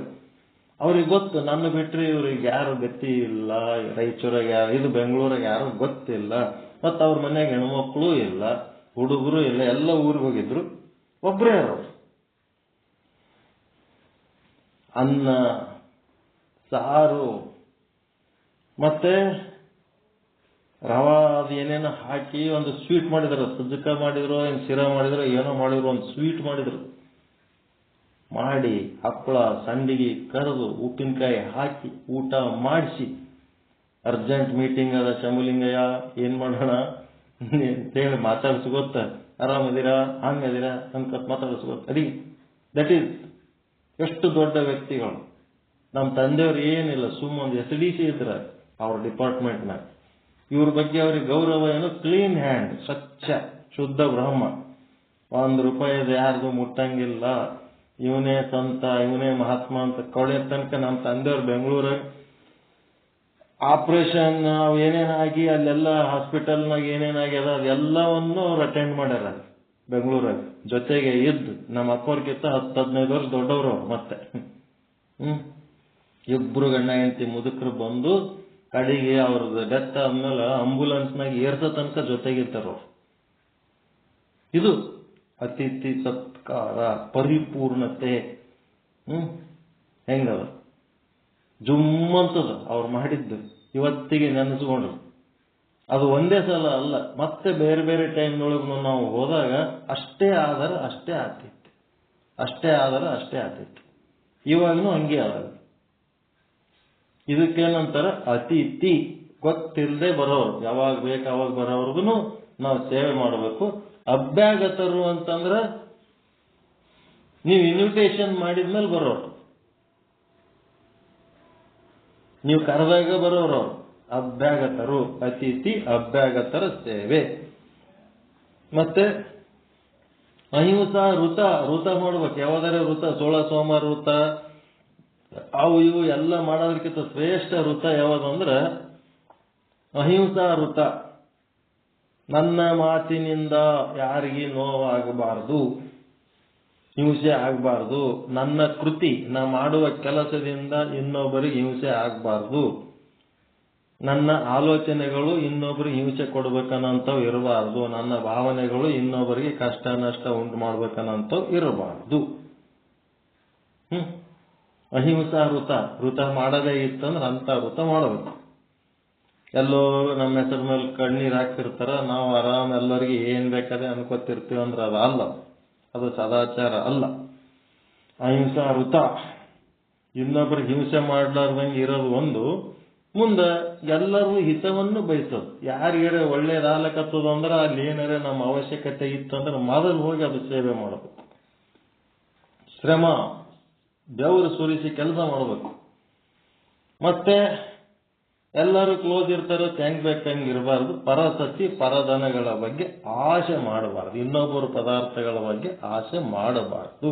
ಅವ್ರಿಗೆ ಗೊತ್ತು, ನನ್ನ ಬಿಟ್ರೆ ಇವ್ರಿಗೆ ಯಾರು ಗತಿ ಇಲ್ಲ. ರಾಯಚೂರಾಗ ಯಾರು, ಇದು ಬೆಂಗಳೂರಾಗ ಯಾರು ಗೊತ್ತಿಲ್ಲ. ಮತ್ತು ಅವ್ರ ಮನ್ಯಾಗ ಹೆಣ್ಮಕ್ಳು ಇಲ್ಲ, ಹುಡುಗರು ಇಲ್ಲ, ಎಲ್ಲ ಊರಿಗೆ ಹೋಗಿದ್ರು. ಒಬ್ಬರೇ ಅವರು. ಅನ್ನ, ಸಾರು, ಮತ್ತೆ ರವಾ ಅದು ಏನೇನೋ ಹಾಕಿ ಒಂದು ಸ್ವೀಟ್ ಮಾಡಿದ್ರು. ಸಜ್ಜಕ ಮಾಡಿದ್ರು, ಏನು ಶಿರಾ ಮಾಡಿದ್ರು, ಏನೋ ಮಾಡಿದ್ರು, ಒಂದು ಸ್ವೀಟ್ ಮಾಡಿದ್ರು. ಮಾಡಿ ಹಪ್ಪಳ ಸಂಡಿಗೆ ಕರೆದು ಉಪ್ಪಿನಕಾಯಿ ಹಾಕಿ ಊಟ ಮಾಡಿಸಿ, ಅರ್ಜೆಂಟ್ ಮೀಟಿಂಗ್ ಅದ ಚಮುಲಿಂಗಯ್ಯ, ಏನ್ ಮಾಡೋಣ ಅಂತೇಳಿ ಮಾತಾಡಿಸ್ಕೊತ, ಆರಾಮದಿರಾ, ಹಂಗದಿರಾ ಅನ್ಕೊತ ಮಾತಾಡಿಸ್ಕೊತ ಅಡಿಗೆ. ದಟ್ ಈಸ್ ಎಷ್ಟು ದೊಡ್ಡ ವ್ಯಕ್ತಿಗಳು. ನಮ್ಮ ತಂದೆಯವ್ರು ಏನಿಲ್ಲ, ಸುಮ್ಮೊಂದು SDC ಇದ್ರ ಅವ್ರ ಡಿಪಾರ್ಟ್ಮೆಂಟ್ನಾಗ. ಇವ್ರ ಬಗ್ಗೆ ಅವ್ರಿಗೆ ಗೌರವ ಏನು? ಕ್ಲೀನ್ ಹ್ಯಾಂಡ್, ಸ್ವಚ್ಛ ಶುದ್ಧ ಬ್ರಹ್ಮ. ₹1 ಯಾರ್ದು ಮುಟ್ಟಂಗಿಲ್ಲ, ಇವನೇ ಸಂತ, ಇವನೇ ಮಹಾತ್ಮ ಅಂತ ಕೊಳೆ ತನಕ ನಮ್ಮ ತಂದೆಯವ್ರು ಬೆಂಗಳೂರಾಗ ಆಪರೇಷನ್ ಏನೇನಾಗಿ ಅಲ್ಲೆಲ್ಲ ಹಾಸ್ಪಿಟಲ್ನಾಗ ಏನೇನಾಗ್ಯದ ಅದೆಲ್ಲವನ್ನು ಅವ್ರು ಅಟೆಂಡ್ ಮಾಡ್ಯಾರ ಬೆಂಗಳೂರಾಗ. ಜೊತೆಗೆ ಇದ್ದು ನಮ್ಮ ಅಪ್ಪವ್ರಿಗಿಂತ 10-15 ವರ್ಷ ದೊಡ್ಡವರು ಅವ್ರು. ಮತ್ತೆ ಇಬ್ರು ಗಂಡ ಹೆಂಡತಿ ಮುದುಕರು ಬಂದು ಕಡೆಗೆ ಅವ್ರದ್ದು ಡೆತ್ ಆದ್ಮೇಲೆ ಆಂಬುಲೆನ್ಸ್ನಾಗ ಏರ್ಸೋ ತನಕ ಜೊತೆಗಿರ್ತಾರ. ಇದು ಅತಿಥಿ ಸತ್ಕಾರ, ಪರಿಪೂರ್ಣತೆ. ಹೆಂಗದ? ಜುಮ್ಮಂತದ ಅವ್ರು ಮಾಡಿದ್ದು. ಇವತ್ತಿಗೆ ನೆನೆಸ್ಕೊಂಡ್ರು. ಅದು ಒಂದೇ ಸಲ ಅಲ್ಲ, ಮತ್ತೆ ಬೇರೆ ಬೇರೆ ಟೈಮ್ನೊಳಗೂ ನಾವು ಹೋದಾಗ ಅಷ್ಟೇ ಆಧಾರ ಅಷ್ಟೇ ಆಗ್ತಿತ್ತು, ಅಷ್ಟೇ ಆಧಾರ ಅಷ್ಟೇ ಆಗ್ತಿತ್ತು. ಇವಾಗನು ಹಂಗೆ ಆದಾಗ. ಇದಕ್ಕೇನಂತಾರ? ಅತಿಥಿ. ಗೊತ್ತಿಲ್ಲದೆ ಬರೋರು, ಯಾವಾಗ ಬೇಕು ಅವಾಗ ಬರೋವ್ರಿಗೂ ನಾವು ಸೇವೆ ಮಾಡಬೇಕು. ಅಭ್ಯಾಗತರು ಅಂತಂದ್ರ ನೀವು ಇನ್ವಿಟೇಷನ್ ಮಾಡಿದ್ಮೇಲೆ ಬರೋರು, ನೀವು ಕರೆದಾಗ ಬರೋರು ಅಭ್ಯಾಗತರು. ಅತಿಥಿ ಅಭ್ಯಾಗತರ ಸೇವೆ. ಮತ್ತೆ ಅಹಿಂಸಾ ವೃತ. ವೃತ ಮಾಡ್ಬೇಕು. ಯಾವ್ದಾರ ವೃತ, 16 ಸೋಮವಾರ ವೃತ, ಅವು ಇವು ಎಲ್ಲ ಮಾಡೋದಕ್ಕಿಂತ ಶ್ರೇಷ್ಠ ವೃತ ಯಾವ್ದಂದ್ರ ಅಹಿಂಸಾ ವೃತ. ನನ್ನ ಮಾತಿನಿಂದ ಯಾರಿಗೆ ನೋವಾಗಬಾರದು, ಹಿಂಸೆ ಆಗಬಾರ್ದು. ನನ್ನ ಕೃತಿ, ನಾ ಮಾಡುವ ಕೆಲಸದಿಂದ ಇನ್ನೊಬ್ಬರಿಗೆ ಹಿಂಸೆ ಆಗಬಾರ್ದು. ನನ್ನ ಆಲೋಚನೆಗಳು ಇನ್ನೊಬ್ಬರಿಗೆ ಹಿಂಸೆ ಕೊಡ್ಬೇಕನ್ನಂಥವು ಇರಬಾರ್ದು. ನನ್ನ ಭಾವನೆಗಳು ಇನ್ನೊಬ್ಬರಿಗೆ ಕಷ್ಟ ನಷ್ಟ ಉಂಟು ಮಾಡ್ಬೇಕನ್ನಂಥವು ಇರಬಾರ್ದು. ಅಹಿಂಸಾ ವೃತ. ವೃತ ಮಾಡದೇ ಇತ್ತಂದ್ರೆ ಅಂತ ವೃತ ಮಾಡಬೇಕು. ಎಲ್ಲೋ ನಮ್ಮ ಹೆಸರ ಮೇಲೆ ಕಣ್ಣೀರು ಹಾಕ್ತಿರ್ತಾರ, ನಾವು ಆರಾಮ್ ಎಲ್ಲರಿಗೆ ಏನ್ ಬೇಕಾದ್ರೆ ಅನ್ಕೋತಿರ್ತೀವಿ ಅಂದ್ರೆ ಅದು ಅಲ್ಲ, ಅದು ಸದಾಚಾರ ಅಲ್ಲ. ಅಹಿಂಸಾ ವೃತ, ಇನ್ನೊಬ್ಬರಿಗೆ ಹಿಂಸೆ ಮಾಡ್ಲಾರ್ದಂಗೆ ಇರೋದು ಒಂದು, ಮುಂದೆ ಎಲ್ಲರೂ ಹಿತವನ್ನು ಬಯಸೋದು. ಯಾರಿಗಾರೆ ಒಳ್ಳೇದಾಲಕತ್ತದ ಅಂದ್ರೆ ಅಲ್ಲಿ ಏನಾರೆ ನಮ್ಮ ಅವಶ್ಯಕತೆ ಇತ್ತಂದ್ರೆ ಮೊದಲು ಹೋಗಿ ಅದು ಸೇವೆ ಮಾಡಬೇಕು. ಶ್ರಮ, ಬೆವರು ಸುರಿಸಿ ಕೆಲಸ ಮಾಡಬೇಕು. ಮತ್ತೆ ಎಲ್ಲರೂ ಕ್ಲೋಸ್ ಇರ್ತಾರೋ ಹೆಂಗ್ ಬೇಕಂಗೆ ಇರಬಾರ್ದು. ಪರಸತಿ ಪರಧನಗಳ ಬಗ್ಗೆ ಆಸೆ ಮಾಡಬಾರ್ದು, ಇನ್ನೊಬ್ಬರು ಪದಾರ್ಥಗಳ ಬಗ್ಗೆ ಆಸೆ ಮಾಡಬಾರ್ದು.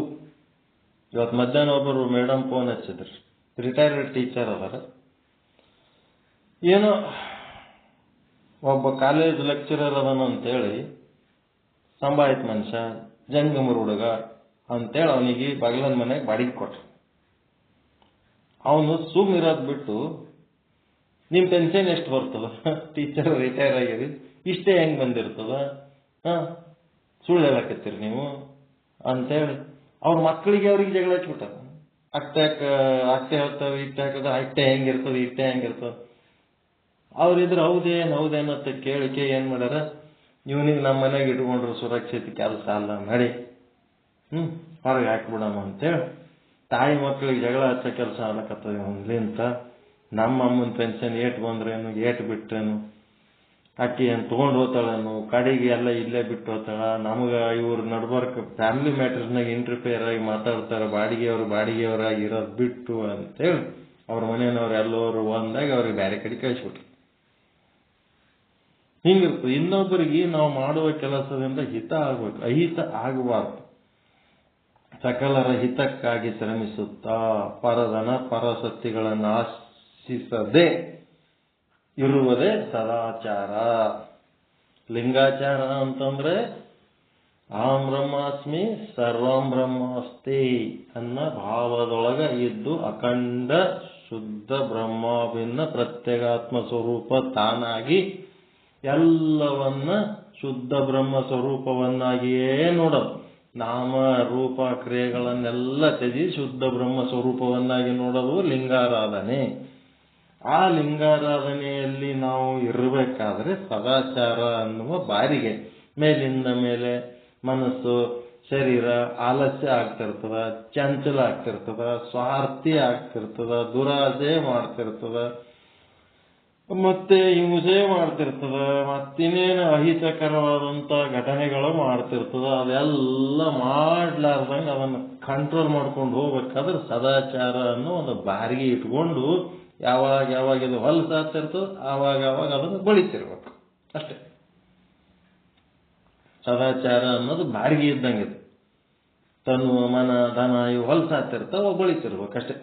ಇವತ್ತು ಮಧ್ಯಾಹ್ನ ಒಬ್ಬರು ಮೇಡಮ್ ಫೋನ್ ಹಚ್ಚಿದ್ರು, ರಿಟೈರ್ಡ್ ಟೀಚರ್ ಅದಾರ. ಏನೋ ಒಬ್ಬ ಕಾಲೇಜ್ ಲೆಕ್ಚರರ್ ಅದನಂತೇಳಿ ಸಂಭಾಯಿತ ಮನುಷ್ಯ, ಜಂಗಮರ ಹುಡುಗ ಅಂತೇಳಿ ಅವನಿಗೆ ಬಗಲನ ಮನೆಗೆ ಬಾಡಿಗೆ ಕೊಟ್ರು. ಅವನು ಸುಮ್ ಇರೋದ್ ಬಿಟ್ಟು, ನಿಮ್ ಪೆನ್ಷನ್ ಎಷ್ಟು ಬರ್ತದ, ಟೀಚರ್ ರಿಟೈರ್ ಆಗಿರಿ, ಇಷ್ಟೇ ಹೆಂಗ್ ಬಂದಿರ್ತದ, ಸುಳ್ಳು ಹೇಳಕತ್ತೀರಿ ನೀವು ಅಂತೇಳಿ ಅವ್ರ ಮಕ್ಕಳಿಗೆ ಅವ್ರಿಗೆ ಜಗಳ ಹಚ್ಬಿಟ್ಟಾರ. ಅಟ್ಟೆ ಹೇಳ್ತಾರೆ, ಇಟ್ಟೆ ಹಾಕದ, ಅಟ್ಟೆ ಹೆಂಗಿರ್ತದ, ಇಟ್ಟೆ ಹೆಂಗಿರ್ತದ. ಅವ್ರಿದ್ರೆ ಹೌದೇನಂತ ಕೇಳಿಕೆ ಏನ್ ಮಾಡ್ಯಾರ, ಇವನಿಗೆ ನಮ್ಮ ಮನೆಗೆ ಇಟ್ಕೊಂಡ್ರು ಸುರಕ್ಷಿತ ಕೆಲಸ ಅಲ್ಲ, ನಡಿ ಹೊರಗೆ ಹಾಕ್ಬಿಡಮ್ಮ ಅಂತೇಳಿ ತಾಯಿ ಮಕ್ಕಳಿಗೆ ಜಗಳ ಹಚ್ಚ ಕೆಲಸ ಆಗ್ಲಕತ್ತದ ಇವನ್ಲಿಂತ. ನಮ್ಮ ಅಮ್ಮನ ಪೆನ್ಷನ್ ಏಟ್ ಬಂದ್ರೇನು, ಏಟ್ ಬಿಟ್ರೇನು, ಅಕ್ಕಿ ಏನು ತೊಗೊಂಡು ಹೋಗ್ತಾಳೇನು, ಕಡೆಗೆ ಎಲ್ಲ ಇಲ್ಲೇ ಬಿಟ್ಟು ಹೋಗ್ತಾಳ. ನಮಗ ಇವ್ರ ನಡ್ಬರ್ಕ್ ಫ್ಯಾಮಿಲಿ ಮ್ಯಾಟರ್ಸ್ನಾಗ ಇಂಟರ್ಫಿಯರ್ ಆಗಿ ಮಾತಾಡ್ತಾರೆ, ಬಾಡಿಗೆಯವರಾಗಿ ಇರೋದು ಬಿಟ್ಟು ಅಂತೇಳಿ ಅವ್ರ ಮನೆಯವ್ರು ಎಲ್ಲರೂ ಒಂದಾಗ ಅವ್ರಿಗೆ ಬೇರೆ ಕಡೆ ಕಳಿಸ್ಬಿಟ್ರು. ಹಿಂಗಿರ್ತದೆ. ಇನ್ನೊಬ್ಬರಿಗೆ ನಾವು ಮಾಡುವ ಕೆಲಸದಿಂದ ಹಿತ ಆಗ್ಬೇಕು, ಅಹಿತ ಆಗಬಾರ್ದು. ಸಕಲರ ಹಿತಕ್ಕಾಗಿ ಶ್ರಮಿಸುತ್ತಾ ಪರಧನ ಪರಸತಿಗಳನ್ನು ಆಶಿಸದೆ ಇರುವುದೇ ಸದಾಚಾರ. ಲಿಂಗಾಚಾರ ಅಂತಂದ್ರೆ ಅಹಂ ಬ್ರಹ್ಮಾಸ್ಮಿ ಸರ್ವಂ ಬ್ರಹ್ಮಾಸ್ತಿ ಅನ್ನ ಭಾವದೊಳಗ ಇದ್ದು ಅಖಂಡ ಶುದ್ಧ ಬ್ರಹ್ಮಾಭಿನ್ನ ಪ್ರತ್ಯೇಗಾತ್ಮ ಸ್ವರೂಪ ತಾನಾಗಿ ಎಲ್ಲವನ್ನ ಶುದ್ಧ ಬ್ರಹ್ಮ ಸ್ವರೂಪವನ್ನಾಗಿಯೇ ನೋಡೋದು. ನಾಮ ರೂಪ ಕ್ರಿಯೆಗಳನ್ನೆಲ್ಲ ತ್ಯಜಿ ಶುದ್ಧ ಬ್ರಹ್ಮ ಸ್ವರೂಪವನ್ನಾಗಿ ನೋಡೋದು ಲಿಂಗಾರಾಧನೆ. ಆ ಲಿಂಗಾರಾಧನೆಯಲ್ಲಿ ನಾವು ಇರಬೇಕಾದ್ರೆ ಸದಾಚಾರ ಅನ್ನುವ ಬಾರಿಗೆ ಮೇಲಿಂದ ಮೇಲೆ ಮನಸ್ಸು ಶರೀರ ಆಲಸ್ಯ ಆಗ್ತಿರ್ತದ, ಚಂಚಲ ಆಗ್ತಿರ್ತದ, ಸ್ವಾರ್ಥಿ ಆಗ್ತಿರ್ತದ, ದುರಾಸೆ ಮಾಡ್ತಿರ್ತದ, ಮತ್ತೆ ಹಿಂಸೆ ಮಾಡ್ತಿರ್ತದ, ಮತ್ತಿನ್ನೇನು ಅಹಿತಕರವಾದಂತ ಘಟನೆಗಳು ಮಾಡ್ತಿರ್ತದ. ಅದೆಲ್ಲ ಮಾಡ್ಲಾರ್ದಂಗೆ ಅದನ್ನು ಕಂಟ್ರೋಲ್ ಮಾಡ್ಕೊಂಡು ಹೋಗ್ಬೇಕಾದ್ರೆ ಸದಾಚಾರ ಅನ್ನೋ ಒಂದು ಬಾರಿಗೆ ಇಟ್ಕೊಂಡು ಯಾವಾಗ ಇದು ಹೊಲಸಾಗ್ತಿರ್ತೋ ಆವಾಗ ಅದನ್ನು ಬಳಿತಿರ್ಬೇಕು ಅಷ್ಟೇ. ಸದಾಚಾರ ಅನ್ನೋದು ಬಾರಿಗೆ ಇದ್ದಂಗೆ, ತನು ಮನ ಧನ ಇವು ಹೊಲಸಾಗ್ತಿರ್ತಾವ, ಬಳಿತಿರ್ಬೇಕಷ್ಟೇ.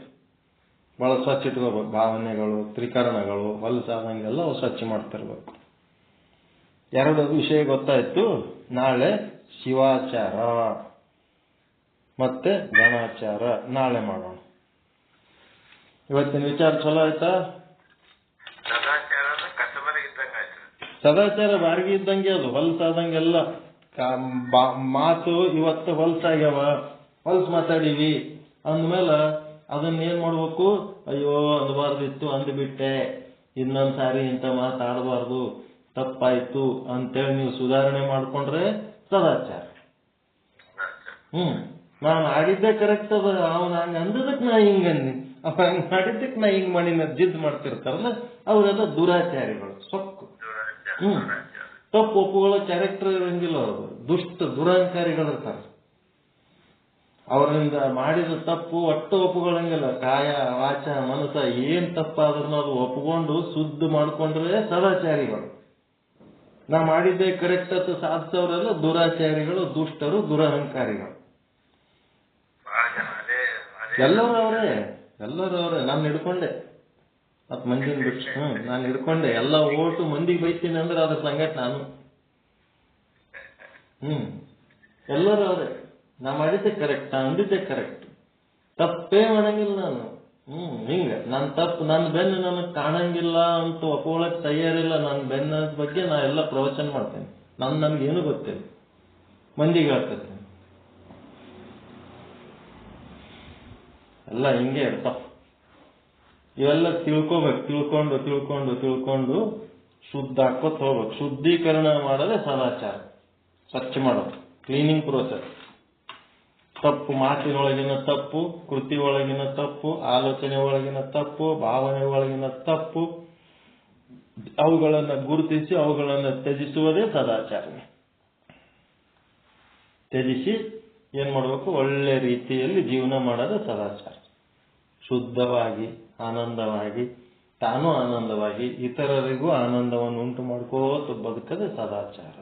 ಬಹಳ ಸ್ವಚ್ಛ ಇಟ್ಕೋಬೇಕು. ಭಾವನೆಗಳು ತ್ರಿಕರಣಗಳು ಹೊಲಸಾದಂಗೆಲ್ಲ ಸ್ವಚ್ಛ ಮಾಡ್ತಿರ್ಬೇಕು. ಎರಡು ವಿಷಯ ಗೊತ್ತಾಯ್ತು. ನಾಳೆ ಶಿವಾಚಾರ ಮತ್ತೆ ಗಣಾಚಾರ ನಾಳೆ ಮಾಡೋಣ. ಇವತ್ತಿನ ವಿಚಾರ ಚಲೋ ಆಯ್ತಾ? ಸದಾಚಾರ ಬಾರಿಗೆ ಇದ್ದಂಗೆ, ಅದು ಹೊಲಸಾದಂಗೆಲ್ಲ ಮಾತು ಇವತ್ತು ಹೊಲಸಾಗ್ಯಾವ, ಹೊಲಸು ಮಾತಾಡೀವಿ ಅಂದ್ಮೇಲೆ ಅದನ್ನ ಏನ್ ಮಾಡ್ಬೇಕು, ಅಯ್ಯೋ ಅಂದಬಾರ್ದಿತ್ತು ಅಂದ್ಬಿಟ್ಟೆ, ಇನ್ನೊಂದ್ ಸಾರಿ ಇಂಥ ಮಾತಾಡಬಾರ್ದು, ತಪ್ಪಾಯ್ತು ಅಂತೇಳಿ ನೀವು ಸುಧಾರಣೆ ಮಾಡ್ಕೊಂಡ್ರೆ ಸದಾಚಾರ. ನಾನು ಆಡಿದ್ದೆ ಕರೆಕ್ಟ್ ಅದ, ಅವನು ಹಂಗ ಅಂದದಕ್ ನಾ ಹಿಂಗನ್ನಿ, ಅವ ಹಂಗ ಮಾಡಿದ್ದಕ್ ನಾ ಹಿಂಗ್ ಮಾಡಿ ಜಿದ್ ಮಾಡ್ತಿರ್ತಾರಲ್ಲ ಅವರೆಲ್ಲ ದುರಾಚಾರಿಗಳು, ಸೊಕ್ಕು. ತಪ್ಪು ಒಪ್ಪುಗಳ ಕ್ಯಾರೆಕ್ಟರ್ ಇರಂಗಿಲ್ಲ, ಅವರು ದುಷ್ಟ ದುರಹಂಕಾರಿಗಳಿರ್ತಾರೆ. ಅವರಿಂದ ಮಾಡಿದ ತಪ್ಪು ಒಟ್ಟು ಒಪ್ಪುಗಳಂಗಿಲ್ಲ. ಕಾಯ ವಾಚ ಮನಸ್ಸ ಏನ್ ತಪ್ಪಾದ್ರೂ ಅದು ಒಪ್ಪಿಕೊಂಡು ಶುದ್ಧ ಮಾಡ್ಕೊಂಡ್ರೆ ಸದಾಚಾರಿಗಳು. ನಾ ಮಾಡಿದ್ದೆ ಕರೆಕ್ಟ್ ಅಂತ ಸಾಧಿಸೋರೆಲ್ಲ ದುರಾಚಾರಿಗಳು, ದುಷ್ಟರು, ದುರಹಂಕಾರಿಗಳು. ಎಲ್ಲರೂ ಅವರೇ. ನಾನು ಹಿಡ್ಕೊಂಡೆ ಮತ್ ಮಂದಿನ ಬಿಟ್ಟು ನಾನು ಹಿಡ್ಕೊಂಡೆ ಎಲ್ಲ ಓಟು ಮಂದಿಗೆ ಬೈತೀನಿ ಅಂದ್ರೆ ಅದ್ರ ಸಂಗಟ್ ನಾನು ಎಲ್ಲರೂ ಅವರೇ. ನಾ ಮಾಡಿದ್ದೆ ಕರೆಕ್ಟ್, ನಾ ಅಂದಿದ್ದೆ ಕರೆಕ್ಟ್, ತಪ್ಪೇ ಮಾಡಂಗಿಲ್ಲ ನಾನು. ಹಿಂಗ ನನ್ನ ತಪ್ಪು ನನ್ನ ಬೆನ್ನು ನನಗೆ ಕಾಣಂಗಿಲ್ಲ ಅಂತ ಒಪ್ಕೊಳ್ಳಕ್ ತಯಾರಿಲ್ಲ. ನನ್ನ ಬೆನ್ನ ಬಗ್ಗೆ ನಾ ಎಲ್ಲ ಪ್ರವಚನ ಮಾಡ್ತೇನೆ. ನನ್ಗೇನು ಗೊತ್ತಿಲ್ಲ, ಮಂದಿಗೆ ಹೇಳ್ತೇನೆ. ಎಲ್ಲ ಹಿಂಗೆ ಇರ್ತಾವ. ಇವೆಲ್ಲ ತಿಳ್ಕೊಂಡು ಶುದ್ಧ ಹಾಕೋತ್ ಹೋಗ್ಬೇಕು. ಶುದ್ಧೀಕರಣ ಮಾಡೋದೇ ಸದಾಚಾರ. ಸ್ವಚ್ಛ ಮಾಡೋದು, ಕ್ಲೀನಿಂಗ್ ಪ್ರೋಸೆಸ್. ತಪ್ಪು ಮಾತಿನೊಳಗಿನ ತಪ್ಪು, ಕೃತಿ ಒಳಗಿನ ತಪ್ಪು, ಆಲೋಚನೆ ಒಳಗಿನ ತಪ್ಪು, ಭಾವನೆ ಒಳಗಿನ ತಪ್ಪು, ಅವುಗಳನ್ನು ಗುರುತಿಸಿ ಅವುಗಳನ್ನು ತ್ಯಜಿಸುವುದೇ ಸದಾಚಾರ. ತ್ಯಜಿಸಿ ಏನ್ ಮಾಡಬೇಕು? ಒಳ್ಳೆ ರೀತಿಯಲ್ಲಿ ಜೀವನ ಮಾಡೋದೇ ಸದಾಚಾರ. ಶುದ್ಧವಾಗಿ, ಆನಂದವಾಗಿ, ತಾನು ಆನಂದವಾಗಿ ಇತರರಿಗೂ ಆನಂದವನ್ನು ಉಂಟು ಮಾಡ್ಕೋತ ಬದುಕದೆ ಸದಾಚಾರ.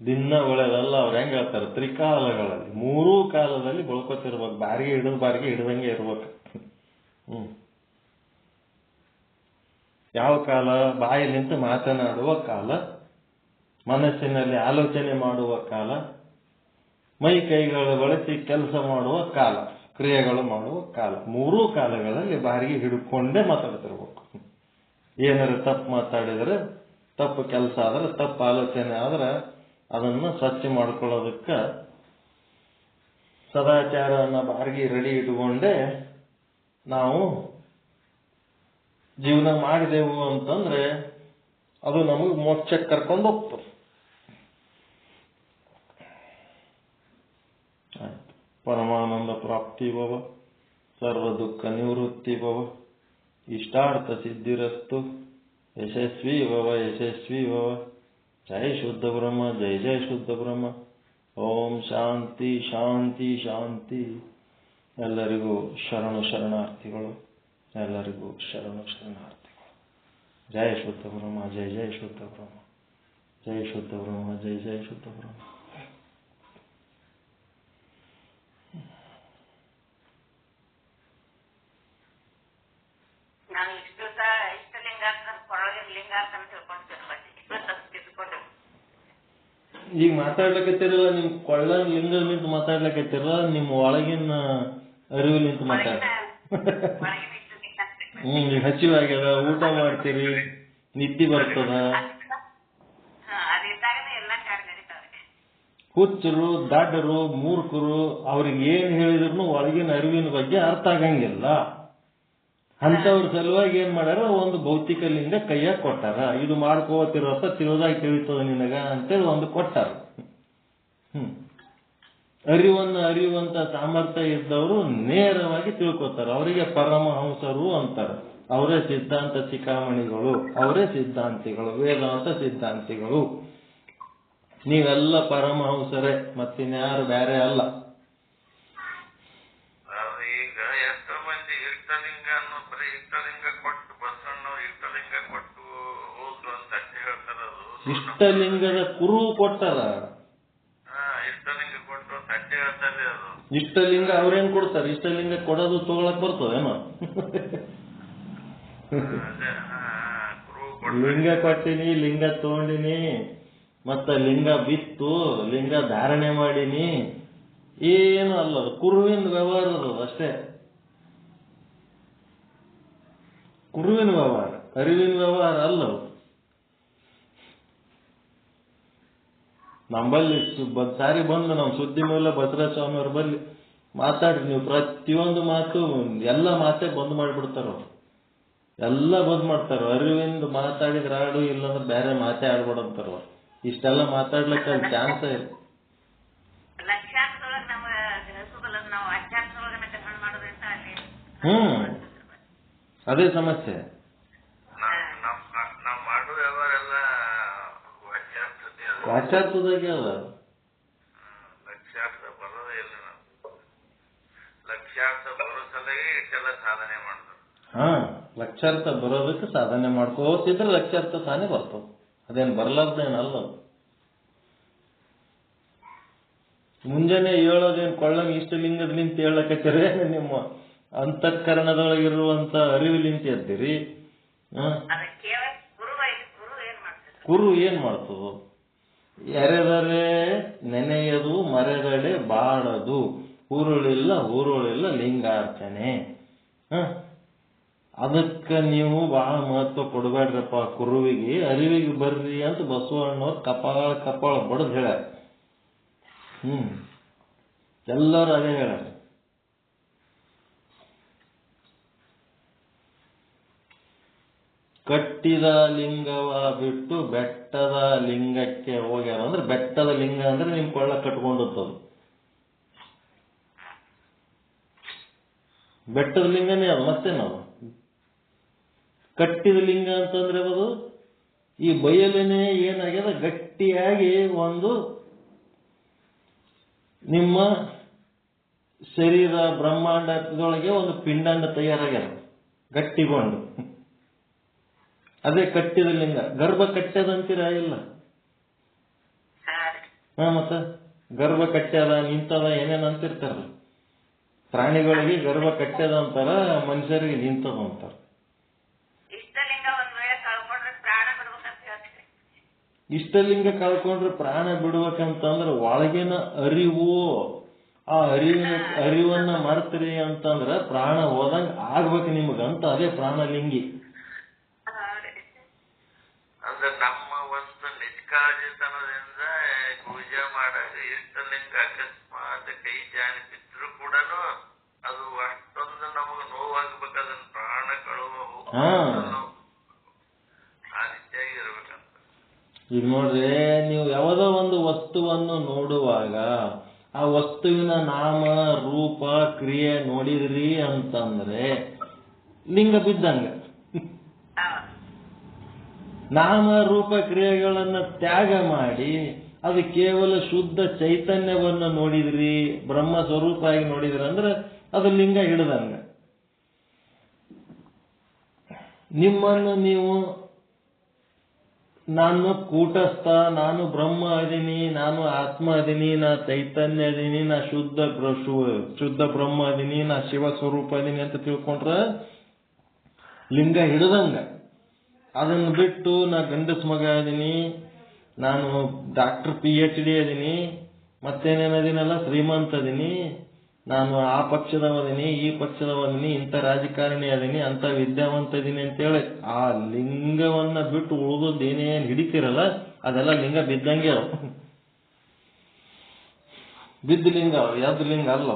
ದಿನ ಒಳ್ಳೆದಲ್ಲ. ಅವ್ರು ಹೆಂಗ್ ಹೇಳ್ತಾರೆ? ತ್ರಿಕಾಲಗಳಲ್ಲಿ, 3 ಕಾಲದಲ್ಲಿ ಬಳ್ಕೊತಿರ್ಬೇಕು. ಬಾರಿಗೆ ಹಿಡಿದಂಗೆ ಇರ್ಬೇಕು. ಯಾವ ಕಾಲ? ಬಾಯಿಲಿಂತ ಮಾತನಾಡುವ ಕಾಲ, ಮನಸ್ಸಿನಲ್ಲಿ ಆಲೋಚನೆ ಮಾಡುವ ಕಾಲ, ಮೈ ಕೈಗಳು ಬಳಸಿ ಕೆಲಸ ಮಾಡುವ ಕಾಲ, ಕ್ರಿಯೆಗಳು ಮಾಡುವ ಕಾಲ. 3 ಕಾಲಗಳಲ್ಲಿ ಬಾರಿಗೆ ಹಿಡ್ಕೊಂಡೇ ಮಾತಾಡ್ತಿರ್ಬೇಕು. ಏನಾರ ತಪ್ಪು ಮಾತಾಡಿದ್ರೆ, ತಪ್ಪು ಕೆಲಸ ಆದ್ರೆ, ತಪ್ಪು ಆಲೋಚನೆ ಆದ್ರೆ ಅದನ್ನ ಸ್ವಚ್ಛ ಮಾಡ್ಕೊಳ್ಳೋದಕ್ಕೆ ಸದಾಚಾರನ ಬಾರಿಗೆ ರೆಡಿ ಇಟ್ಕೊಂಡೇ ನಾವು ಜೀವನ ಮಾಡಿದೆವು ಅಂತಂದ್ರೆ ಅದು ನಮಗೆ ಮೋಕ್ಷಕ್ಕೆ ಕರ್ಕೊಂಡು ಹೋಗ್ತದೆ. ಪರಮಾನಂದ ಪ್ರಾಪ್ತಿ ಭವ, ಸರ್ವ ದುಃಖ ನಿವೃತ್ತಿ ಭವ, ಇಷ್ಟಾರ್ಥ ಸಿದ್ಧಿರಸ್ತು, ಯಶಸ್ವಿ ಭವ. ಜೈ ಶುದ್ಧ ಬ್ರಹ್ಮ, ಜೈ ಶುದ್ಧ ಬ್ರಹ್ಮ. ಓಂ ಶಾಂತಿ ಶಾಂತಿ ಶಾಂತಿ. ಎಲ್ಲರಿಗೂ ಶರಣಾರ್ಥಿಗಳು. ಜೈ ಶುದ್ಧ ಬ್ರಹ್ಮ, ಜೈ ಶುದ್ಧ ಬ್ರಹ್ಮ, ಜೈ ಶುದ್ಧ ಬ್ರಹ್ಮ, ಜೈ ಶುದ್ಧ ಬ್ರಹ್ಮ. ನಾವು ಇಷ್ಟು ದಿವಸ ಇಷ್ಟಲಿಂಗ ಕೊರಳಿನ ಲಿಂಗ ಅಂತ ತಿಳ್ಕೊಂಡಿರ್ಬೇಕು. ಈಗ ಮಾತಾಡ್ಲಿಕ್ಕತ್ತಿರಲ್ಲ, ನಿಮ್ ಕೊಳ್ಳ ಲಿಂಗ ನಿಂತು ಮಾತಾಡ್ಲಿಕ್ಕತ್ತಿರಲ್ಲ, ನಿಮ್ಮ ಒಳಗಿನ ಅರಿವು ನಿಂತು ಈಗ ಹಸಿವಾಗ್ಯದ, ಊಟ ಮಾಡ್ತೀರಿ, ನಿದ್ದೆ ಬರ್ತದ. ಹುಚ್ಚರು, ದಾಡ್ಡರು, ಮೂರ್ಖರು, ಅವ್ರಿಗೆ ಏನ್ ಹೇಳಿದ್ರು ಒಳಗಿನ ಅರಿವಿನ ಬಗ್ಗೆ ಅರ್ಥ ಆಗಂಗಿಲ್ಲ. ಅಂತವ್ರ ಸಲುವಾಗಿ ಏನ್ ಮಾಡ್ಯಾರ? ಒಂದು ಭೌತಿಕ ಲಿಂಗ ಕೈಯಾಗ ಕೊಟ್ಟಾರ. ಇದು ಮಾಡ್ಕೋತಿರಪ್ಪ, ತಿಳಿದಾಗ ತಿಳಿತದ ನಿನಗ ಅಂತೇಳಿ ಒಂದು ಕೊಟ್ಟಾರ. ಅರಿಯುವಂತ ಸಾಮರ್ಥ್ಯ ಇದ್ದವರು ನೇರವಾಗಿ ತಿಳ್ಕೊತಾರ. ಅವರಿಗೆ ಪರಮಹಂಸರು ಅಂತಾರ. ಅವರೇ ಸಿದ್ಧಾಂತ ಶಿಖಾಮಣಿಗಳು, ಅವರೇ ಸಿದ್ಧಾಂತಿಗಳು, ವೇದಾಂತ ಸಿದ್ಧಾಂತಿಗಳು. ನೀವೆಲ್ಲ ಪರಮಹಂಸರೇ, ಮತ್ತಿನ್ಯಾರು ಬೇರೆ ಅಲ್ಲ. ಇಷ್ಟಲಿಂಗದ ಕುರು ಕೊಟ್ಟಾರ. ಇಷ್ಟಲಿಂಗ ಅವ್ರೇನ್ ಕೊಡ್ತಾರೆ? ಇಷ್ಟಲಿಂಗ ಕೊಡೋದು ತಗೊಳಕ್ ಬರ್ತದೇನೋ? ಲಿಂಗ ಕೊಟ್ಟಿನಿ, ಲಿಂಗ ತಗೊಂಡಿನಿ, ಮತ್ತ ಲಿಂಗ ಬಿತ್ತು, ಲಿಂಗ ಧಾರಣೆ ಮಾಡೀನಿ, ಏನು ಅಲ್ಲ. ಕುರುವಿನ ವ್ಯವಹಾರ ಅದು ಅಷ್ಟೇ. ಕುರುವಿನ ವ್ಯವಹಾರ, ಅರಿವಿನ ವ್ಯವಹಾರ ಅಲ್ಲ. ನಂಬಲ್ಲಿ ಸಾರಿ ಬಂದು ನಮ್ಮ ಸುದ್ದಿ ಮೂಲ ಬಸವರಾಜ ಸ್ವಾಮಿ ಅವ್ರ ಬಲ್ಲಿ ಮಾತಾಡ್ರಿ ನೀವು. ಪ್ರತಿಯೊಂದು ಮಾತು, ಎಲ್ಲ ಮಾತೇ ಬಂದ್ ಮಾಡಿಬಿಡ್ತಾರ ಅವ್ರು. ಎಲ್ಲ ಬಂದ್ ಮಾಡ್ತಾರ. ಅರಿವಿಂದ ಮಾತಾಡಿದ್ರ ಆಡು, ಇಲ್ಲಾಂದ್ರೆ ಬೇರೆ ಮಾತೇ ಆಡ್ಬಿಡಂತಾರ. ಇಷ್ಟೆಲ್ಲ ಮಾತಾಡ್ಲಿಕ್ಕೆ ಅಲ್ಲಿ ಚಾನ್ಸ್ ಇಲ್ಲ. ಅದೇ ಸಮಸ್ಯೆ. ವಾಚಾರ್ಥದಾಗೆ ಅದ. ಲಕ್ಷಾರ್ಥ ಬರೋದಕ್ಕೆ ಸಾಧನೆ ಮಾಡ್ಕೋತಿದ್ರೆ ಲಕ್ಷಾರ್ಥ ತಾನೇ ಬರ್ತವ. ಅದೇನು ಬರ್ಲಾರ್ದೇನಲ್ಲ. ಮುಂಜಾನೆ ಹೇಳೋದೇನು ಕೊಳ್ಳಂಗ ಇಷ್ಟಲಿಂಗದ ನಿಂತು ಹೇಳಕತ್ತೀರಿ? ನಿಮ್ಮ ಅಂತಃಕರಣದೊಳಗಿರುವಂತ ಅರಿವಿಲಿಂತ ಎದ್ದಿರಿ. ಕುರು ಏನ್ ಮಾಡ್ತದ? ಎರೆದರೆ ನೆನೆಯದು, ಮರೆದಡೆ ಬಾಡದು, ಊರುಳಿಲ್ಲ ಲಿಂಗಾರ್ಚನೆ. ಅದಕ್ಕೆ ನೀವು ಬಹಳ ಮಹತ್ವ ಕೊಡಬೇಡ್ರಪ್ಪ ಕುರುವಿಗೆ. ಅರಿವಿಗೆ ಬರ್ರಿ ಅಂತ ಬಸವಣ್ಣವ್ರು ಕಪಾಳ ಬಡದ್ ಹೇಳ್ಯಾರ. ಎಲ್ಲರೂ ಅದೇ ಹೇಳ್ಯಾರ. ಕಟ್ಟಿದ ಲಿಂಗವ ಬಿಟ್ಟು ಬೆಟ್ಟದ ಲಿಂಗಕ್ಕೆ ಹೋಗ್ಯಾರ. ಅಂದ್ರೆ ಬೆಟ್ಟದ ಲಿಂಗ ಅಂದ್ರೆ ನಿಮ್ ಕೊಳ್ಳ ಕಟ್ಕೊಂಡಿರ್ತದ. ಬೆಟ್ಟದ ಲಿಂಗನೇ ಅದು, ಮತ್ತೆ ನಾವು ಕಟ್ಟಿದ ಲಿಂಗ ಅಂತಂದ್ರೆ ಅದು ಈ ಬಯಲನೇ ಏನಾಗ್ಯದ, ಗಟ್ಟಿಯಾಗಿ ಒಂದು ನಿಮ್ಮ ಶರೀರ ಬ್ರಹ್ಮಾಂಡದೊಳಗೆ ಒಂದು ಪಿಂಡಾಂಡ ತಯಾರಾಗ್ಯದ ಗಟ್ಟಿಗೊಂಡು. ಅದೇ ಕಟ್ಟಿದ ಲಿಂಗ. ಗರ್ಭ ಕಟ್ಟದಂತೀರ ಇಲ್ಲ? ಮತ್ತ ಗರ್ಭ ಕಟ್ಟ್ಯದ ನಿಂತದ ಏನೇನು ಅಂತಿರ್ತಾರ. ಪ್ರಾಣಿಗಳಿಗೆ ಗರ್ಭ ಕಟ್ಟ್ಯದ ಅಂತಾರ, ಮನುಷ್ಯರಿಗೆ ನಿಂತದ ಅಂತಾರ. ಇಷ್ಟಲಿಂಗ ಕಳ್ಕೊಂಡ್ರೆ ಪ್ರಾಣ ಬಿಡ್ಬೇಕಂತಂದ್ರೆ ಒಳಗಿನ ಅರಿವು, ಆ ಅರಿವನ್ನ ಮರ್ತ್ರಿ ಅಂತಂದ್ರ ಪ್ರಾಣ ಹೋದಂಗ ಆಗ್ಬೇಕು ನಿಮಗಂತ. ಅದೇ ಪ್ರಾಣಲಿಂಗಿ. ಅಂದ್ರೆ ನಮ್ಮ ಒಂದು ನಿಷ್ಕಾಳಜಿತನದಿಂದ ಪೂಜೆ ಮಾಡಾಗ ಇಷ್ಟಲಿಂಗ ಅಕಸ್ಮಾತ್ ಕೈ ಜಾಣಿ ಬಿದ್ರು ಕೂಡ ಅದು ಅಷ್ಟೊಂದು ನಮಗ ನೋವಾಗ್ಬೇಕು. ಅದನ್ನ ಪ್ರಾಣ ಕಳುವ ಆ ರೀತಿಯಾಗಿ ಇರ್ಬೇಕಂತ. ಈಗ ನೋಡ್ರಿ, ನೀವು ಯಾವುದೋ ಒಂದು ವಸ್ತುವನ್ನು ನೋಡುವಾಗ ಆ ವಸ್ತುವಿನ ನಾಮ ರೂಪ ಕ್ರಿಯೆ ನೋಡಿದ್ರಿ ಅಂತಂದ್ರೆ ಲಿಂಗ ಬಿದ್ದಂಗ. ನಾಮ ರೂಪ ಕ್ರಿಯೆಗಳನ್ನ ತ್ಯಾಗ ಮಾಡಿ ಅದು ಕೇವಲ ಶುದ್ಧ ಚೈತನ್ಯವನ್ನ ನೋಡಿದ್ರಿ, ಬ್ರಹ್ಮ ಸ್ವರೂಪ ಆಗಿ ನೋಡಿದ್ರಿ ಅಂದ್ರೆ ಅದು ಲಿಂಗ ಹಿಡ್ದಂಗ. ನಿಮ್ಮನ್ನು ನೀವು ನಾನು ಕೂಟಸ್ಥ, ನಾನು ಬ್ರಹ್ಮ ಅದೀನಿ, ನಾನು ಆತ್ಮ ಅದೀನಿ, ನಾ ಚೈತನ್ಯ ಅದೀನಿ, ನಾ ಶುದ್ಧ ಬ್ರಹ್ಮ ಅದೀನಿ, ನಾ ಶಿವ ಸ್ವರೂಪ ಅದೀನಿ ಅಂತ ತಿಳ್ಕೊಂಡ್ರ ಲಿಂಗ ಹಿಡ್ದಂಗ. ಅದನ್ನು ಬಿಟ್ಟು ನಾ ಗಂಡಸ್ ಮಗ ಅದೀನಿ, ನಾನು ಡಾಕ್ಟರ್ PhD ಅದೀನಿ, ಮತ್ತೇನೇನದೀನಲ್ಲ ಶ್ರೀಮಂತ ಅದೀನಿ, ನಾನು ಆ ಪಕ್ಷದವದೀನಿ, ಈ ಪಕ್ಷದವದೀನಿ, ಇಂಥ ರಾಜಕಾರಣಿ ಅದೀನಿ, ಅಂತ ವಿದ್ಯಾವಂತ ಇದೀನಿ ಅಂತೇಳಿ ಆ ಲಿಂಗವನ್ನ ಬಿಟ್ಟು ಉಳಿದೋದು ಏನೇನು ಹಿಡಿತಿರಲ್ಲ ಅದೆಲ್ಲ ಲಿಂಗ ಬಿದ್ದಂಗೆ. ಬಿದ್ದ ಲಿಂಗ, ಎದ್ದು ಲಿಂಗ ಅಲ್ಲ.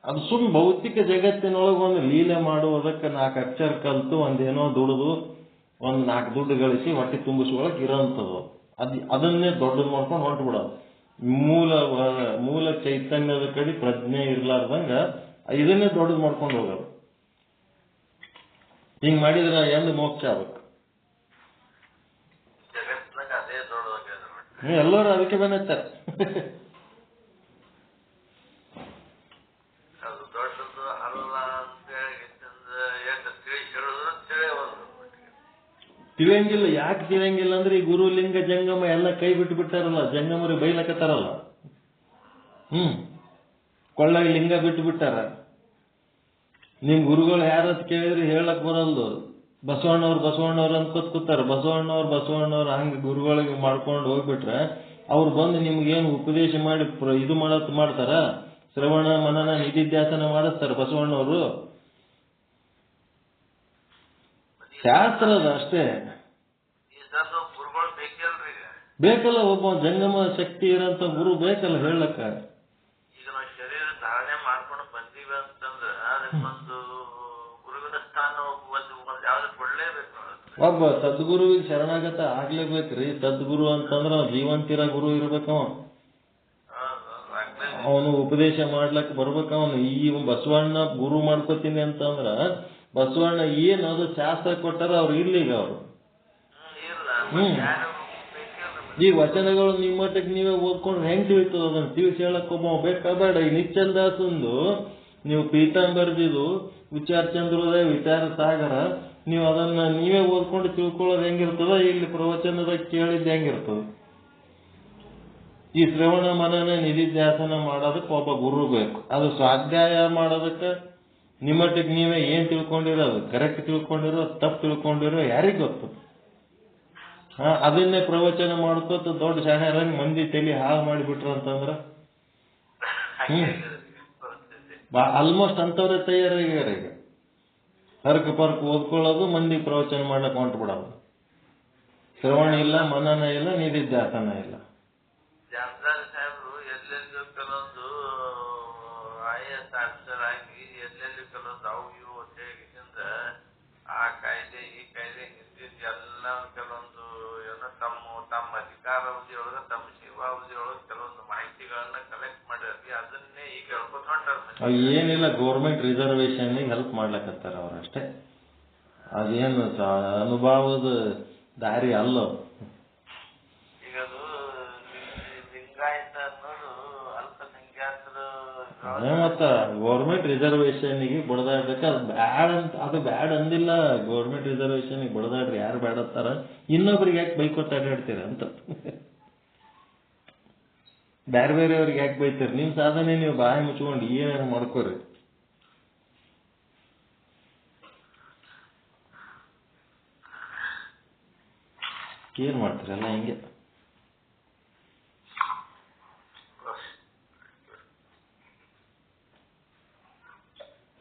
ಅದು ಸುಮ್ ಭೌತಿಕ ಜಗತ್ತಿನೊಳಗೆ ಒಂದು ಲೀಲೆ ಮಾಡುವುದಕ್ಕೆ 4 ಅಕ್ಷರ ಕಲ್ತು ಒಂದೇನೋ ದುಡಿದು ಒಂದು 4 ದುಡ್ಡು ಗಳಿಸಿ ಹೊಟ್ಟೆ ತುಂಬಿಸ್ಕೊಳಕ್ ಇರೋಂಥದ್ದು. ಅದನ್ನೇ ದೊಡ್ಡದು ಮಾಡ್ಕೊಂಡು ಹೊಂಟು ಬಿಡೋದು. ಮೂಲ ಚೈತನ್ಯದ ಕಡೆ ಪ್ರಜ್ಞೆ ಇರ್ಲಾರ್ದಂಗ ಇದನ್ನೇ ದೊಡ್ಡದು ಮಾಡ್ಕೊಂಡು ಹೋಗೋದು. ಹಿಂಗ್ ಮಾಡಿದ್ರೆ ಎಂದು ಮೋಕ್ಷ ಆಗ್ಬೇಕು. ಎಲ್ಲರೂ ಅದಕ್ಕೆ ಬೆನ್ನತ್ತಾರೆ. ತಿಳಿಯಂಗಿಲ್ಲ. ಯಾಕೆ ತಿಳಿಯಂಗಿಲ್ಲ ಅಂದ್ರೆ ಈ ಗುರು ಲಿಂಗ ಜಂಗಮ ಎಲ್ಲ ಕೈ ಬಿಟ್ಟು ಬಿಟ್ಟಾರಲ್ಲ, ಜಂಗಮರಿ ಬೈಲಕತ್ತಾರಲ್ಲ. ಕೊಳ್ಳಾಗಿ ಲಿಂಗ ಬಿಟ್ಟು ಬಿಟ್ಟಾರ. ನಿಮ್ ಗುರುಗಳು ಯಾರತ್ ಕೇಳಿದ್ರಿ ಹೇಳಕ್ ಬರಲ್ದು. ಬಸವಣ್ಣವ್ರು ಅನ್ಕೋತ್ ಕೂತಾರ. ಬಸವಣ್ಣವ್ರು ಹಂಗ ಗುರುಗಳಿಗೆ ಮಾಡ್ಕೊಂಡು ಹೋಗ್ಬಿಟ್ರೆ ಅವ್ರು ಬಂದು ನಿಮ್ಗೇನು ಉಪದೇಶ ಮಾಡಿ ಇದು ಮಾಡ್ತಾರ, ಶ್ರವಣ ಮನನ ನಿಧಿಧ್ಯಾಸನ ಮಾಡಿಸ್ತಾರ ಬಸವಣ್ಣವರು. ಶಾಸ್ತ್ರ ಅದ ಅಷ್ಟೇ. ಬೇಕಲ್ಲ, ಒಬ್ಬ ಜಂಗಮ ಶಕ್ತಿ ಇರೋಂಥ ಗುರು ಬೇಕಲ್ಲ ಹೇಳಕ್ಕ. ಈಗ ನಾವು ಶರೀರ ಧಾರಣೆ ಮಾಡ್ಕೊಂಡು ಬಂದೀವಿ ಅಂತಂದ್ರೆ ಅದಕ್ಕೊಂದು ಗುರುವಿನ ಸ್ಥಾನ ಯಾವ್ದು ಕೊಡ್ಲೇಬೇಕು. ಒಬ್ಬ ಸದ್ಗುರುವಿಗೆ ಶರಣಾಗತ ಆಗ್ಲೇಬೇಕ್ರಿ. ಸದ್ಗುರು ಅಂತಂದ್ರ ಜೀವಂತಿರ ಗುರು ಇರ್ಬೇಕವ. ಅವನು ಉಪದೇಶ ಮಾಡ್ಲಕ್ ಬರ್ಬೇಕ. ಅವನು ಈ ಬಸವಣ್ಣ ಗುರು ಮಾಡ್ಕೋತೀನಿ ಅಂತಂದ್ರ ಬಸವಣ್ಣ ಏನ್ ಅದು ಶಾಸ್ತ್ರ ಕೊಟ್ಟಾರ ಅವ್ರು ಇರ್ಲಿಗ ಅವ್ರು. ಈ ವಚನಗಳು ನಿಮ್ಮಟ್ಟಕ್ಕೆ ನೀವೇ ಓದ್ಕೊಂಡ್ರೆ ಹೆಂಗ್ ತಿಳಿತದ? ಅದನ್ನ ತಿಳಿಸಿ ಹೇಳಕ್ ಒಬ್ಬ ಬೇಕಾಬೇಡ. ಈ ನಿಶ್ಚಲ್ ದಾಸಂದು ನೀವು ಪೀತಾಂಬರ್ದಿದು ವಿಚಾರ ಚಂದ್ರೋದಯ ವಿಚಾರ ಸಾಗರ, ನೀವು ಅದನ್ನ ನೀವೇ ಓದ್ಕೊಂಡು ತಿಳ್ಕೊಳ್ಳೋದು ಹೆಂಗಿರ್ತದ, ಇಲ್ಲಿ ಪ್ರವಚನದಾಗ ಕೇಳಿದ್ದು ಹೆಂಗಿರ್ತದ? ಈ ಶ್ರವಣ ಮನನ ನಿಧಿಧ್ಯಾಸನ ಮಾಡೋದಕ್ಕೆ ಒಬ್ಬ ಗುರು ಬೇಕು. ಅದು ಸ್ವಾಧ್ಯಾಯ ಮಾಡೋದಕ್ಕೆ ನಿಮ್ಮಟ್ಟಿಗೆ ನೀವೇ ಏನ್ ತಿಳ್ಕೊಂಡಿರೋ, ಅದು ಕರೆಕ್ಟ್ ತಿಳ್ಕೊಂಡಿರೋ ತಪ್ಪು ತಿಳ್ಕೊಂಡಿರೋ ಯಾರಿಗ್ ಗೊತ್ತು? ಅದನ್ನೇ ಪ್ರವಚನ ಮಾಡ್ಕೋತ ದೊಡ್ಡ ಶಾಣೆರಂಗ್ ಮಂದಿ ತಲೆ ಹಾಳು ಮಾಡಿಬಿಟ್ರ ಅಂತಂದ್ರ ಆಲ್ಮೋಸ್ಟ್ ಅಂತವ್ರೆ ತಯಾರಾಗ್ಯಾರ. ಈಗ ಹರ್ಕ ಪರ್ಕ್ ಓದ್ಕೊಳ್ಳೋದು, ಮಂದಿ ಪ್ರವಚನ ಮಾಡ್ಲಕ್ ಹೊಂಟು ಬಿಡೋದು. ಶ್ರವಣ ಇಲ್ಲ, ಮನನ ಇಲ್ಲ, ನಿಧಿಧ್ಯಾಸನ ಇಲ್ಲ. ಜಾಮದಾರ್ ಸಾಹೇಬ್ರು ಎಲ್ಲೆಲ್ಲೂ ಕೆಲವೊಂದು ಬಾಯಿ ಸಾಕ್ಷರ ಆಗಿ ಎಲ್ಲೆಲ್ಲಿ ಕೆಲವೊಂದು ಅವು ಇವು ಅಂತೇಳಿಂದ ಆ ಕಾಯ್ದೆ ಈ ಕಾಯ್ದೆ ಹಿಂದಿನ ಎಲ್ಲ ಕೆಲವೊಂದು ಏನೋ ತಮ್ಮ ಅಧಿಕಾರಾವಧಿಯೊಳಗ ತಮ್ಮ ಜೀವಾವಧಿಯೊಳಗ ಕೆಲವೊಂದು ಮಾಹಿತಿಗಳನ್ನ ಕಲೆಕ್ಟ್ ಮಾಡಿರ್ಲಿ ಅದನ್ನೇ ಈಗ ಹೇಳ್ಕೊತ ಹೊಂಟಾರ. ಏನಿಲ್ಲ, ಗೌರ್ಮೆಂಟ್ ರಿಸರ್ವೇಶನ್ ಹೆಲ್ಪ್ ಮಾಡ್ಲಕತ್ತಾರ ಅವ್ರಷ್ಟೇ. ಅದೇನು ಅನುಭವದ ದಾರಿ ಅಲ್ಲ. ಈಗ ಅದು ಲಿಂಗಾಯತ ಅನ್ನೋದು ಅಲ್ಪಸಂಖ್ಯಾತರು ಮತ್ತ ಗೌರ್ಮೆಂಟ್ ರಿಸರ್ವೇಶನ್ಗೆ ಬಡದಾಡ್ಬೇಕ. ಅದು ಬ್ಯಾಡ್ ಅಂತ, ಅದು ಬ್ಯಾಡ್ ಅಂದಿಲ್ಲ. ಗೌರ್ಮೆಂಟ್ ರಿಸರ್ವೇಶನ್ಗೆ ಬಡದಾಡ್ರಿ, ಯಾರು ಬ್ಯಾಡತ್ತಾರ? ಇನ್ನೊಬ್ರಿಗೆ ಯಾಕೆ ಬೈಕೋತ ಅಡ್ಡಾಡ್ತೀರ ಅಂತ. ಬೇರೆ ಬೇರೆಯವ್ರಿಗೆ ಯಾಕೆ ಬೈತೀರಿ? ನಿಮ್ ಸಾಧನೆ ನೀವು ಬಾಯಿ ಮುಚ್ಕೊಂಡು ಏನಾರು ಮಾಡ್ಕೋರಿ. ಏನ್ ಮಾಡ್ತೀರಲ್ಲ ಹಿಂಗೆ.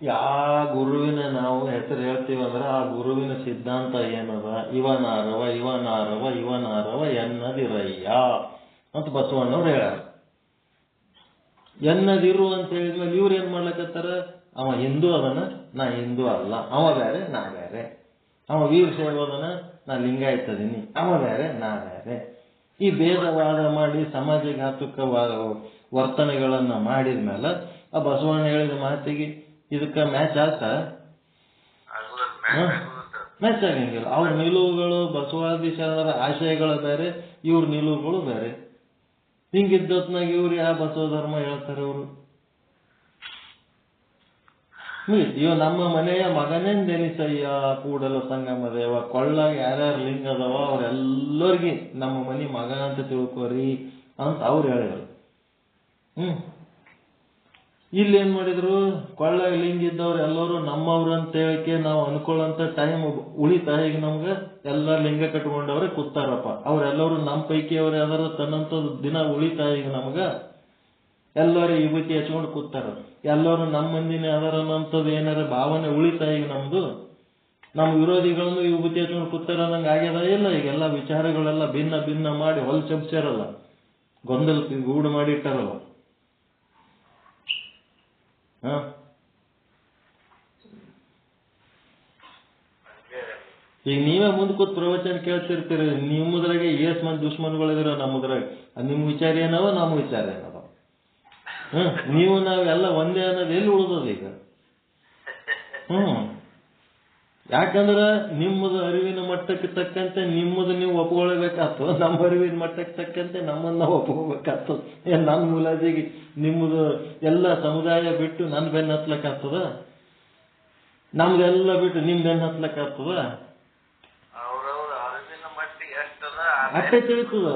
ಯಾವ ಗುರುವಿನ ನಾವು ಹೆಸರು ಹೇಳ್ತೀವಂದ್ರ ಆ ಗುರುವಿನ ಸಿದ್ಧಾಂತ ಏನದ? ಇವನಾರವ ಎನ್ನದಿರಯ್ಯ ಅಂತ ಬಸವಣ್ಣವ್ರು ಹೇಳ್ಯಾರ. ಎನ್ನದಿರು ಅಂತ ಹೇಳಿದ್ಮೇಲೆ ಇವ್ರು ಏನ್ ಮಾಡ್ಲಕತ್ತಾರ? ಅವ ಹಿಂದೂ ಅದನ, ನಾ ಹಿಂದೂ ಅಲ್ಲ, ಅವ ಬೇರೆ ನಾ ಬೇರೆ. ಅವ ವೀರಶೈವ ಅದನ, ನಾ ಲಿಂಗಾಯತದೀನಿ, ಅವ ಬೇರೆ ನಾ ಬೇರೆ. ಈ ಭೇದವಾದ ಮಾಡಿ ಸಮಾಜಘಾತುಕ ವರ್ತನೆಗಳನ್ನ ಮಾಡಿದ್ಮೇಲೆ ಆ ಬಸವಣ್ಣ ಹೇಳಿದ ಮಾತಿಗೆ ಇದಕ್ಕ ಮ್ಯಾಚ್ ಆಗ್ತ? ಮ್ಯಾಚ್ ಆಗಂಗಿಲ್ಲ. ಅವ್ರ ನಿಲುವುಗಳು, ಬಸವಾದಿ ಶರಣರ ಆಶಯಗಳು ಬೇರೆ, ಇವ್ರ ನಿಲುವುಗಳು ಬೇರೆ. ಹಿಂಗಿದ್ದೊತ್ನಾಗ ಇವ್ರು ಯಾವ ಬಸವ ಧರ್ಮ ಹೇಳ್ತಾರೆ? ಅವರು ಇವ ನಮ್ಮ ಮನೆಯ ಮಗನೆಂದೆನಿಸಯ್ಯ ಕೂಡಲ ಸಂಗಮ ದೇವ, ಕೊಳ್ಳಾಗ ಯಾರ್ಯಾರು ಲಿಂಗ ಅದಾವ ಅವ್ರೆಲ್ಲರಿಗೆ ನಮ್ಮ ಮನೆ ಮಗ ಅಂತ ತಿಳ್ಕೊರಿ ಅಂತ ಅವ್ರು ಹೇಳಿದ್ರು. ಇಲ್ಲಿ ಏನ್ ಮಾಡಿದ್ರು? ಕೊಳ್ಳಾಗ ಲಿಂಗ ಇದ್ದವ್ರು ಎಲ್ಲರೂ ನಮ್ಮವ್ರು ಅಂತ ಹೇಳಿಕೆ ನಾವು ಅನ್ಕೊಳ್ಳಂತ ಟೈಮ್ ಉಳಿತಾ. ಈಗ ನಮ್ಗ ಎಲ್ಲ ಲಿಂಗ ಕಟ್ಕೊಂಡವ್ರೆ ಕೂತಾರಪ್ಪ. ಅವ್ರೆಲ್ಲರೂ ನಮ್ಮ ಪೈಕಿ ಅವ್ರು ಯಾವ್ದಾರ ತನ್ನಂಥದ್ದು ದಿನ ಉಳಿತಾ. ಈಗ ನಮ್ಗ ಎಲ್ಲರೂ ವಿಭೂತಿ ಹಚ್ಕೊಂಡು ಕೂತಾರ. ಎಲ್ಲರೂ ನಮ್ಮ ಮಂದಿನೇ ಅದರ ಅನ್ನೋಂಥದ್ದು ಏನಾರ ಭಾವನೆ ಉಳಿತಾ ಈಗ ನಮ್ದು. ನಮ್ಮ ವಿರೋಧಿಗಳನ್ನು ವಿಭೂತಿ ಹಚ್ಕೊಂಡು ಕೂತಾರ ಅನ್ನಂಗೆ ಆಗ್ಯದ ಇಲ್ಲ? ಈಗೆಲ್ಲ ವಿಚಾರಗಳೆಲ್ಲ ಭಿನ್ನ ಭಿನ್ನ ಮಾಡಿ ಹೊಲ್ ಚಬ್ಸ್ಯಾರಲ್ಲ, ಗೊಂದಲ ಗೂಡು ಮಾಡಿ ಇಟ್ಟಾರಲ್ಲ. ಈಗ ನೀವೇ ಮುಂದೆ ಕೂತ್ ಪ್ರವಚನ ಕೇಳ್ತಿರ್ತೀರಿ. ನಿಮ್ಮದ್ರಾಗೆ ಏಸ್ ಮಂದಿ ದುಶ್ಮನ್ಗಳಿದಿರೋ ನಮ್ಮದ್ರಾಗ. ನಿಮ್ ವಿಚಾರ ಏನವ, ನಮ್ಮ ವಿಚಾರ ಏನವ? ನೀವು ನಾವೆಲ್ಲ ಒಂದೇ ಅನ್ನೋದು ಎಲ್ಲಿ ಉಳಿದದ ಈಗ? ಯಾಕಂದ್ರ ನಿಮ್ಮದು ಅರಿವಿನ ಮಟ್ಟಕ್ಕೆ ತಕ್ಕಂತೆ ನಿಮ್ಮದು ನೀವು ಒಪ್ಕೊಳ್ಬೇಕಾಗ್ತದ, ನಮ್ಮ ಅರಿವಿನ ಮಟ್ಟಕ್ಕೆ ತಕ್ಕಂತೆ ನಮ್ಮನ್ನ ನಾವು ಒಪ್ಕೋಬೇಕಾಗ್ತದ. ಏನ್ ನನ್ನ ಮುಲಾಜಿಗೆ ನಿಮ್ಮದು ಎಲ್ಲ ಸಮುದಾಯ ಬಿಟ್ಟು ನನ್ನ ಬೆನ್ನ ಹತ್ಲಕ್ಕಾಗ್ತದ? ನಮ್ದೆಲ್ಲ ಬಿಟ್ಟು ನಿಮ್ ಬೆನ್ನ ಹತ್ಲಕ್ಕಾಗ್ತದ? ಅಷ್ಟೇ ತಿಳಿತದ.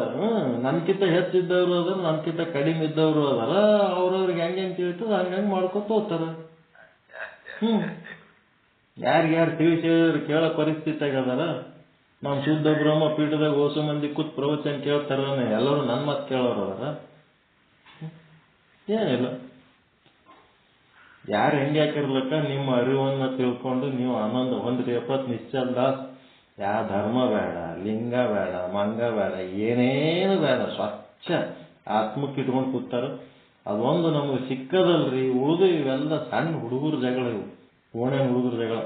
ನನ್ಕಿಂತ ಹೆಚ್ಚಿದ್ದವ್ರು ಅದಾರ, ನನ್ಕಿಂತ ಕಡಿಮೆ ಇದ್ದವ್ರು ಅದಾರ. ಅವ್ರವ್ರಿಗೆ ಹೆಂಗ್ ತಿಳಿತದ ಹಂಗಂಗ್ ಮಾಡ್ಕೊತ ಹೋಗ್ತಾರ. ಯಾರ್ಯಾರು ತಿಳಿಸಿ ಕೇಳೋ ಪರಿಸ್ಥಿತಿಯಾಗ ಅದಾರ? ನಮ್ ಶುದ್ಧ ಬ್ರಹ್ಮ ಪೀಠದಾಗ ಓಸು ಮಂದಿ ಕೂತ್ ಪ್ರವಚನ ಕೇಳ್ತಾರ, ಎಲ್ಲರೂ ನನ್ ಮಾತು ಕೇಳೋರು ಅದಾರ? ಏನಿಲ್ಲ. ಯಾರು ಹೆಂಗೆ ಹಾಕಿರ್ಲಕ್ಕ ನಿಮ್ಮ ಅರಿವನ್ನ ತಿಳ್ಕೊಂಡು ನೀವು ಆನಂದ ಹೊಂದ್ರಿ ಎಪ್ಪತ್ ನಿಶ್ಚಲ್ ದಾಸ್. ಯಾವ ಧರ್ಮ ಬೇಡ, ಲಿಂಗ ಬೇಡ, ಮಂಗ ಬೇಡ, ಏನೇನು ಬೇಡ, ಸ್ವಚ್ಛ ಆತ್ಮಕ್ಕೆ ಇಟ್ಕೊಂಡು ಕೂತಾರ. ಅದೊಂದು ನಮಗೆ ಸಿಕ್ಕದಲ್ರಿ. ಉಳಿದು ಇವೆಲ್ಲ ಸಣ್ಣ ಹುಡುಗರ ಜಗಳ, ಇವು ಓಣೆ ಹುಡುಗರ ಜಗಳ.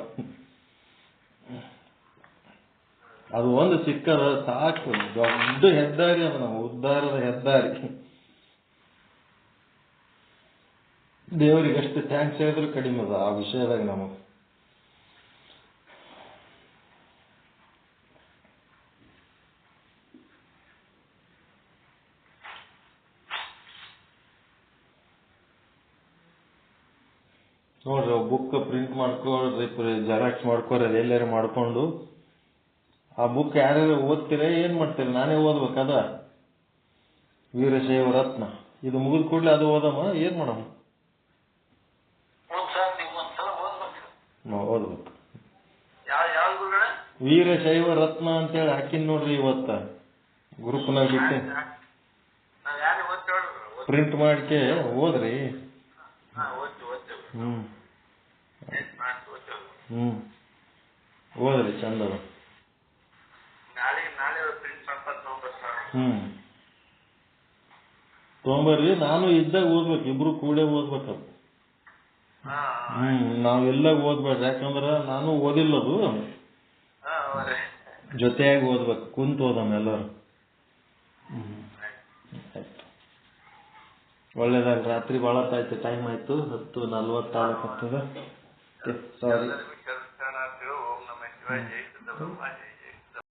ಅದು ಒಂದು ಸಿಕ್ಕದ ಸಾಕು, ದೊಡ್ಡ ಹೆದ್ದಾರಿ ಅದು, ನಮ್ಮ ಉದ್ಧಾರದ ಹೆದ್ದಾರಿ. ದೇವರಿಗೆ ಎಷ್ಟು ಥ್ಯಾಂಕ್ಸ್ ಹೇಳಿದ್ರು ಕಡಿಮೆ ಅದ ಆ ವಿಷಯದಾಗ ನಮಗೆ. ನೋಡ್ರಿ, ಬುಕ್ ಪ್ರಿಂಟ್ ಮಾಡ್ಕೊಳ್ರಿ, ಜೆರಾಕ್ಸ್ ಮಾಡ್ಕೊರಿ, ಎಲ್ಲಾರು ಮಾಡ್ಕೊಂಡು ಆ ಬುಕ್ ಯಾರ್ಯಾರು ಓದ್ತೀರ ಏನ್ ಮಾಡ್ತೀರಿ? ನಾನೇ ಓದ್ಬೇಕದ ವೀರಶೈವ ರತ್ನ. ಇದು ಮುಗಿದ ಕೂಡಲೇ ಅದು ಓದಮ್ಮ, ಏನ್ ಮಾಡಮ್ಮ? ಓದ್ಬೇಕು. ವೀರಶೈವ ರತ್ನ ಅಂತೇಳಿ ಹಾಕಿನ್ ನೋಡ್ರಿ, ಇವತ್ತ ಗ್ರೂಪ್ನಾಗ ಬಿಟ್ಟು ಪ್ರಿಂಟ್ ಮಾಡ್ಕೆ ಓದ್ರಿ. ಓದ್ರಿ, ಚಂದ. ತೊಗೊಂಬರ್ರಿ. ನಾನು ಇದ್ದಾಗ ಓದ್ಬೇಕು, ಇಬ್ರು ಕೂಡೇ ಓದ್ಬೇಕದು. ನಾವೆಲ್ಲ ಓದ್ಬೇಡ್ರಿ, ಯಾಕಂದ್ರ ನಾನು ಓದಿಲ್ಲದು, ಜೊತೆಯಾಗಿ ಓದ್ಬೇಕು, ಕುಂತ ಓದಮ್ಮ ಎಲ್ಲರೂ. ಒಳ್ಳೇದಾಗ ರಾತ್ರಿ ಭಾಳ ಆಯ್ತು, ಟೈಮ್ ಆಯ್ತು 10:40 ಸಾರಿ. ಓಂ ನಮಃ ಶಿವಾಯ. ಜೈ ಸಿದ್ಧ ಬ್ರಹ್ಮ ಜೈ